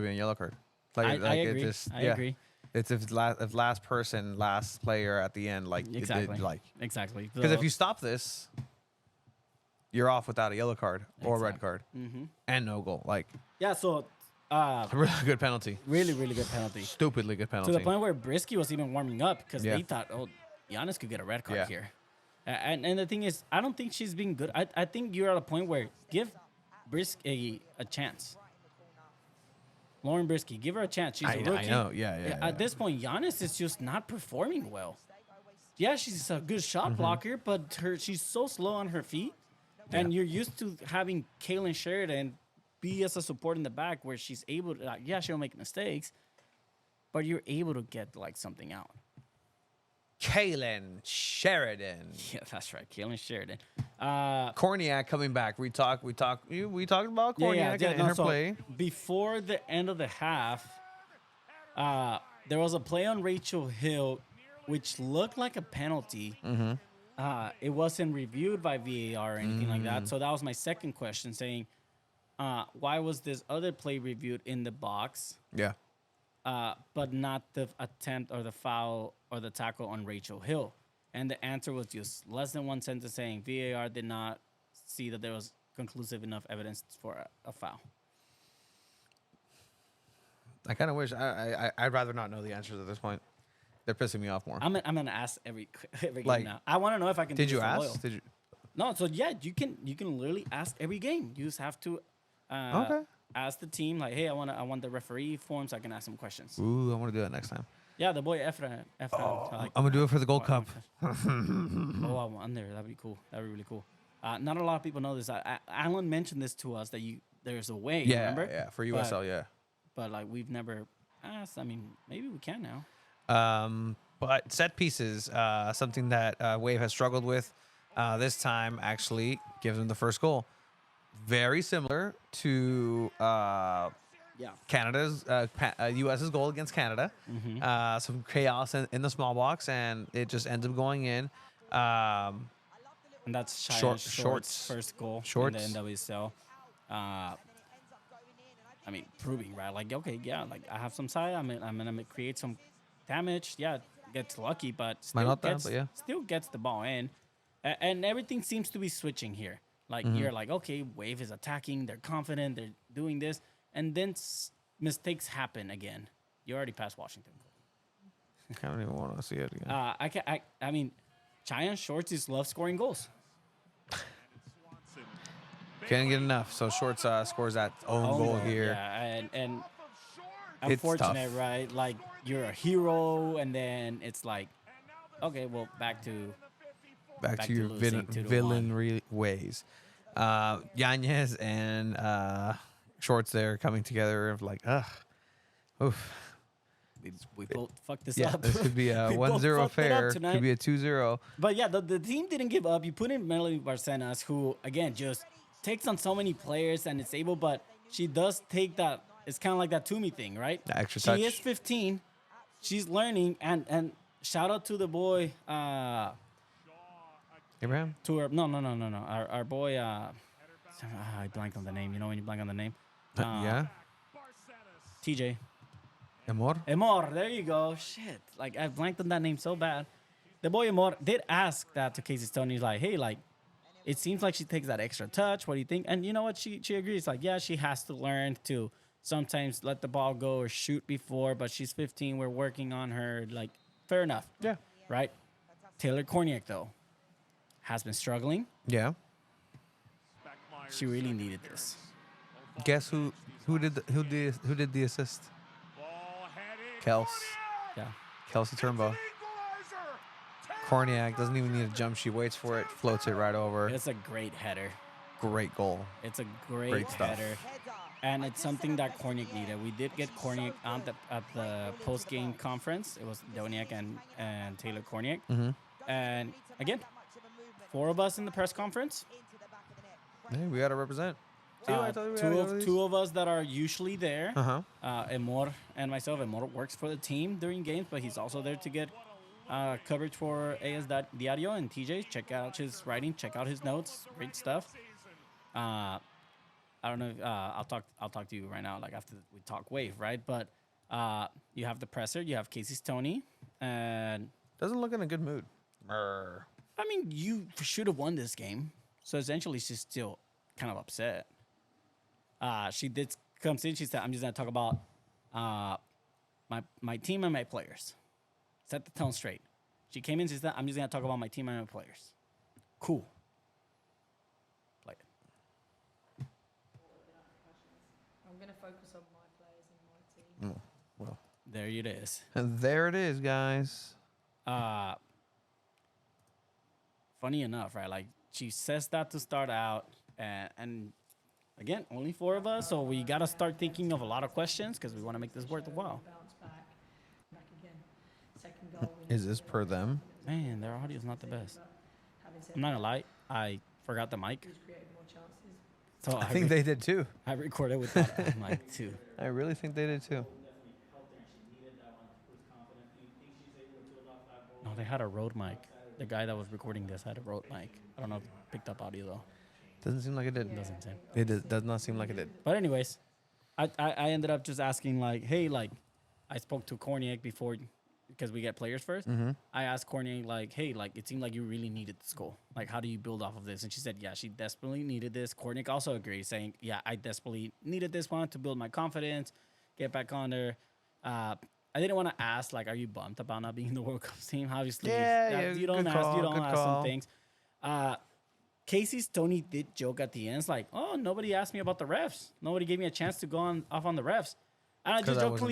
been a yellow card. I it agree. just- I yeah. agree. It's if last person, last player at the end, like Exactly. it did, like Exactly. because if you stop this, you're off without a yellow card or a red card and no goal. Like Yeah, so a really good penalty, really, really good penalty. stupidly good penalty. To the point where Brisky was even warming up because Yeah. they thought, oh, Giannis could get a red card Yeah. here. And the thing is, I don't think she's been good. I think you're at a point where give Brisky a chance. Lauren Brisky, give her a chance. She's a rookie. I know. Yeah. At this point, Giannis is just not performing well. Yeah, she's a good shot blocker, but she's so slow on her feet. And you're used to having Kaylin Sheridan be as a support in the back where she's able to, yeah, she'll make mistakes, but you're able to get like something out. Kaylin Sheridan, Yeah, that's right. Kaylin Sheridan. Korniak coming back. We talked about Korniak and her so play. Before the end of the half, there was a play on Rachel Hill, which looked like a penalty. It wasn't reviewed by VAR or anything like that. So that was my second question, saying, why was this other play reviewed in the box, Yeah. but not the attempt or the foul or the tackle on Rachel Hill? And the answer was just less than one sentence saying VAR did not see that there was conclusive enough evidence for a foul. I kind of wish I'd rather not know the answers at this point. They're pissing me off more. I'm gonna ask every game Like, now. I want to know if I can. Did do you this for ask? Loyal. Did you? No, so yeah, you can literally ask every game. You just have to Okay. ask the team like, hey, I want the referee form so I can ask some questions. Ooh, I want to do that next time. Yeah, the boy Efra. I'm gonna do it for the Gold Cup. Oh, I'm on there. That'd be cool. That'd be really cool. Not a lot of people know this. Alan mentioned this to us that there's a way. Yeah, remember? yeah, for USL, yeah. But like we've never asked. I mean, maybe we can now. But set pieces, something that Wave has struggled with this time, actually gives them the first goal. Very similar to Canada's, US's goal against Canada. Some chaos in the small box, and it just ends up going in. And that's Shorts. Shorts' first goal Shorts. in the NWSL. I mean, proving, right? Like, okay, yeah, like I have some side. I'm gonna create some damage. Yeah, gets lucky, but still still gets the ball in, and everything seems to be switching here. Like you're like, okay, Wave is attacking. They're confident. They're doing this, and then mistakes happen again. You already passed Washington. I don't even want to see it again. I mean, Giant Shorts just love scoring goals. Can't get enough. So Shorts scores that own goal here. Yeah, and It's unfortunate, tough. right? Like you're a hero, and then it's like, okay, well, back to your losing 2-1. villainry ways. Yanez and Shorts there coming together of like, oof. We both fucked this Yeah, up. this could be a We both 1-0 fucked it up fair. tonight. Could be a 2-0. But yeah, the team didn't give up. You put in Melanie Barcenas, who again just takes on so many players and it's able, but she does take that. It's kind of like that Toomey thing, right? The extra she touch. is 15. She's learning, and shout out to the boy. Abraham? To her, no. Our boy. I blanked on the name. You know when you blank on the name? Yeah. TJ. Amor? Emor, there you go. Shit. Like, I blanked on that name so bad. The boy Emor did ask that to Casey Stone. He's like, hey, like, it seems like she takes that extra touch. What do you think? And you know what? She agrees. Like, yeah, she has to learn to sometimes let the ball go or shoot before, but she's 15. We're working on her. Like, fair enough. Yeah. Right? Taylor Korniak, though, has been struggling. Yeah. She really needed this. Guess who did the assist? Kels. Yeah. Kelsey Turnbow. Korniak doesn't even need a jump. She waits for it, floats it right over. It's a great header. Great goal. It's a great Great stuff. header. And it's something that Korniak needed. We did get Korniak at the post-game conference. It was Doniak and Taylor Korniak. And again, 4 of us in the press conference. Hey, we got to represent. See what I told you we gotta go to these? Two of us that are usually there. Uh-huh. Emor and myself. Emor works for the team during games, but he's also there to get coverage for AS Diario and TJ. Check out his writing. Check out his notes. Great stuff. I don't know. I'll talk to you right now. Like after we talk Wave, right? But you have the presser. You have Casey Stoney, and Doesn't look in a good mood. I mean, you should have won this game. So essentially, she's still kind of upset. She did come in. She said, "I'm just gonna talk about my team and my players. Set the tone straight." She came in. She said, "I'm just gonna talk about my team and my players." Cool. Play it. I'm going to focus on my players and my team. Well, There it is. and there it is, guys. Funny enough, right? Like she says that to start out, and again, only 4 of us, so we gotta start thinking of a lot of questions because we want to make this worth a while. Bounce back again. Second goal. Is this per them? Man, their audio's not the best. Having said I'm not gonna lie, I forgot the mic, who's created more chances. so I think they did too. I recorded with that mic too. I really think they did too. No, they had a Rode mic. The guy that was recording this had a Rode mic. I don't know if it picked up audio though. Doesn't seem like it did. Doesn't seem. Does not seem like it did. But anyways, I ended up just asking like, hey, like, I spoke to Korniak before because we get players 1st. I asked Korniak like, hey, like, it seemed like you really needed this goal. Like, how do you build off of this? And she said, yeah, she desperately needed this. Korniak also agreed, saying, yeah, I desperately needed this one to build my confidence, get back on there. I didn't want to ask, like, are you bummed about not being in the World Cup team? Obviously, Yeah, you don't good ask, call, you don't good ask call. some things. Casey Stoney did joke at the end, it's like, oh, nobody asked me about the refs. Nobody gave me a chance to go off on the refs. And I 'Cause just I wasn't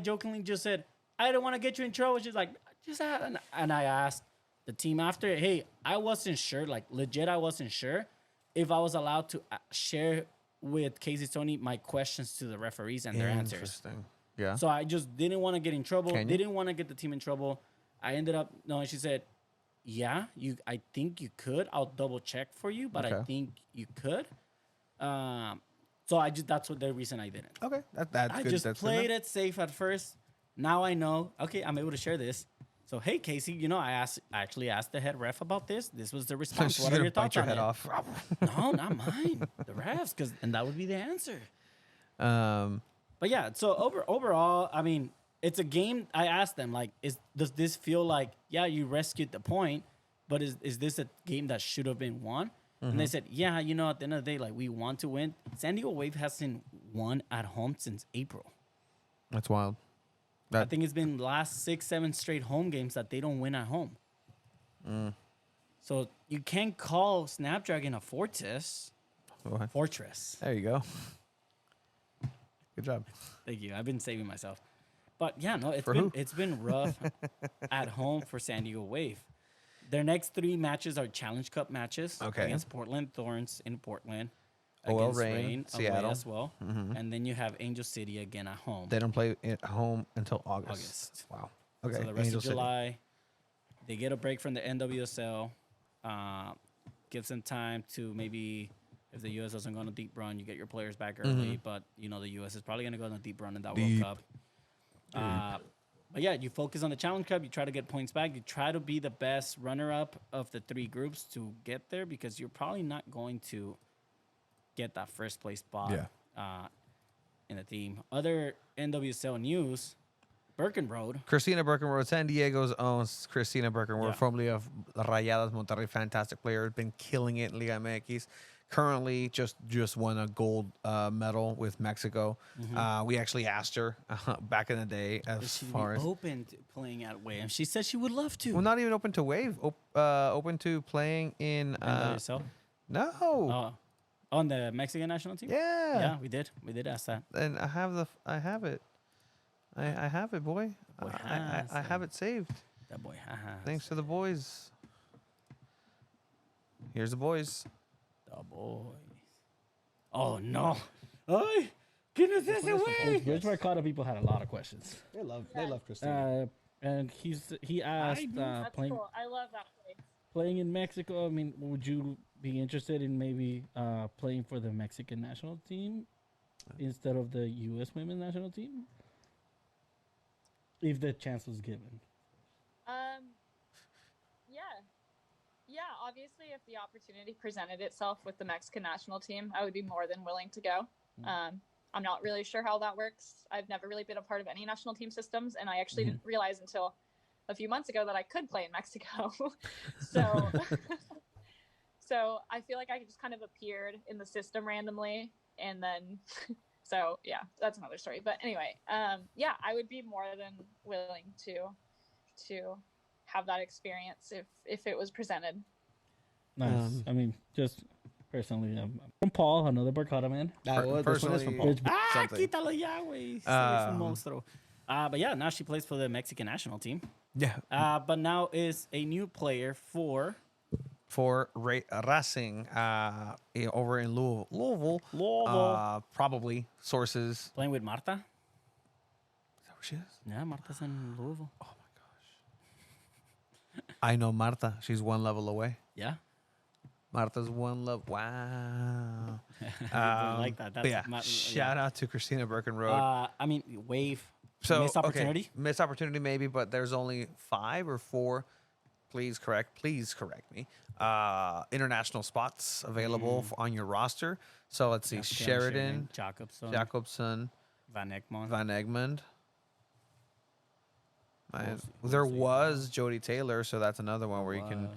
jokingly there. just said, I don't want to get you in trouble. She's like, just ask. And I asked the team after, hey, I wasn't sure, like legit, I wasn't sure if I was allowed to share with Casey Stoney my questions to the referees and their answers. Interesting. Yeah. So I just didn't want to get in trouble. Can you? Didn't want to get the team in trouble. I ended up no. She said, "Yeah, I think you could. I'll double check for you, but I Okay. think you could." So that's what the reason I didn't. Okay. That's I good. just That's played it safe at first. Now I know. Okay, I'm able to share this. So hey, Casey, I actually asked the head ref about this. This was the response. She's What are gonna your bite thoughts your on head it? off. No, not mine. The refs, and that would be the answer. Um. But yeah, so overall, I mean, it's a game. I asked them like, does this feel like you rescued the point, but is this a game that should have been won? And they said, yeah, at the end of the day, like we want to win. San Diego Wave hasn't won at home since April. That's wild. I think it's been last 6-7 straight home games that they don't win at home. So you can't call Snapdragon a fortress. There you go. Good job. Thank you. I've been saving myself. But yeah, no, For who? it's been rough at home for San Diego Wave. Their next 3 matches are Challenge Cup matches against Portland Thorns in Portland, OL against Reign, away Seattle. as well, and then you have Angel City again at home. They don't play at home until August. Wow. Okay. So the rest Angel of City. July, they get a break from the NWSL. Gives them time to maybe, if the U.S. doesn't go on a deep run, you get your players back early. But, the U.S. is probably going to go on a deep run in that Deep. World Cup. But, yeah, you focus on the Challenge Cup. You try to get points back. You try to be the best runner-up of the 3 groups to get there because you're probably not going to get that first-place spot in the team. Other NWSL news, Birkenroad. Christina Birkenroad, San Diego's own Christina Birkenroad, formerly of Rayadas Monterrey, fantastic player, been killing it in Liga MX. Currently, just won a gold medal with Mexico. We actually asked her back in the day as She'd far be as open to playing at Wave. And she said she would love to. well, not even open to wave, open to playing in NWSL? no, On the Mexican national team? yeah, Yeah, we did. We did ask that. And I have it. I have it, boy. Boy I have it saved. That boy. Thanks to the boys. Here's the boys. The boys. Oh, no. Ay, goodness, this away. Bridge Mercado people had a lot of questions. They love Christina. And he asked That's playing cool. I love that place. playing in Mexico. I mean, would you be interested in maybe playing for the Mexican national team instead of the U.S. women's national team, if the chance was given? Yeah, obviously, if the opportunity presented itself with the Mexican national team, I would be more than willing to go. I'm not really sure how that works. I've never really been a part of any national team systems, and I actually didn't realize until a few months ago that I could play in Mexico. So, so I feel like I just kind of appeared in the system randomly, and then, so yeah, that's another story. But anyway, yeah, I would be more than willing to have that experience if it was presented. Nice. I mean, just personally, from Paul, another Mercado man. This one is from Paul. Something. Quítalo ya, güey. Es un monstruo. But yeah, now she plays for the Mexican national team. Yeah. But now is a new player for Racing over in Louisville. Probably sources. playing with Marta. Is that where she is? Yeah, Marta's in Louisville. Oh my gosh. I know Marta. She's one level away. Yeah. Marta's one level. Wow. I like that. But That's yeah, shout out to Christina Birkenroad. I mean, Wave. So missed opportunity. Okay, missed opportunity maybe, but there's only 5 or 4. Please correct me. International spots available on your roster. So let's see: Sheridan, Jacobson, Van Egmond. There was Jody Taylor, so that's another one where you can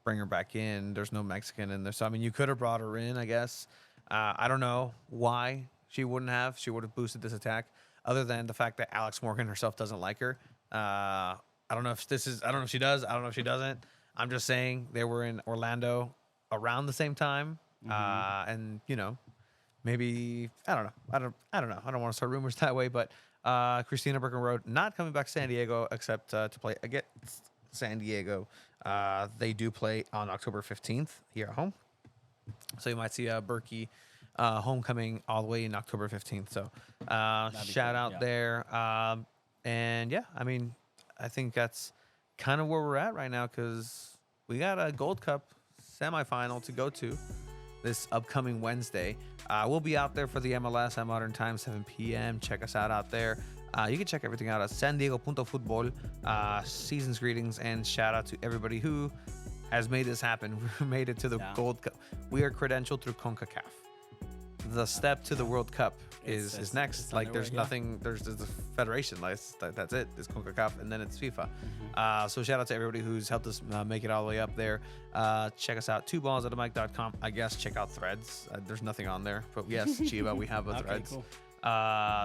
bring her back in. There's no Mexican in there, so I mean, you could have brought her in, I guess. I don't know why she wouldn't have. She would have boosted this attack, other than the fact that Alex Morgan herself doesn't like her. I don't know if this is. I don't know if she does. I don't know if she doesn't. I'm just saying they were in Orlando around the same time, and maybe I don't know. I don't know. I don't want to start rumors that way, but Christina Birkenroad not coming back to San Diego except to play against San Diego. They do play on October 15th here at home, so you might see Berkey homecoming all the way in October 15th. So shout out yeah. there. And yeah, I mean, I think that's kind of where we're at right now because we got a Gold Cup semifinal to go to this upcoming Wednesday. We'll be out there for the MLS at Modern Time, 7 p.m. Check us out there. You can check everything out at sandiego.futbol. Season's greetings and shout out to everybody who has made this happen. We made it to the Gold Cup. We are credentialed through CONCACAF. The step to the World Cup is next. Like there's nothing. There's the federation. That's it. It's CONCACAF and then it's FIFA. So shout out to everybody who's helped us make it all the way up there. Check us out, twoballsatamic.com. I guess check out Threads. There's nothing on there, but yes, Chiba, we have a Threads. Cool.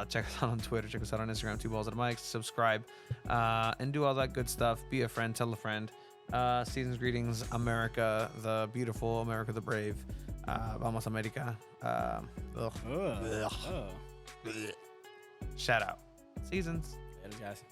Check us out on Twitter. Check us out on Instagram, 2ballsatamic. Subscribe and do all that good stuff. Be a friend. Tell a friend. Season's greetings, America, the beautiful, America the brave. Vamos America. Shout out. Seasons. Later, guys.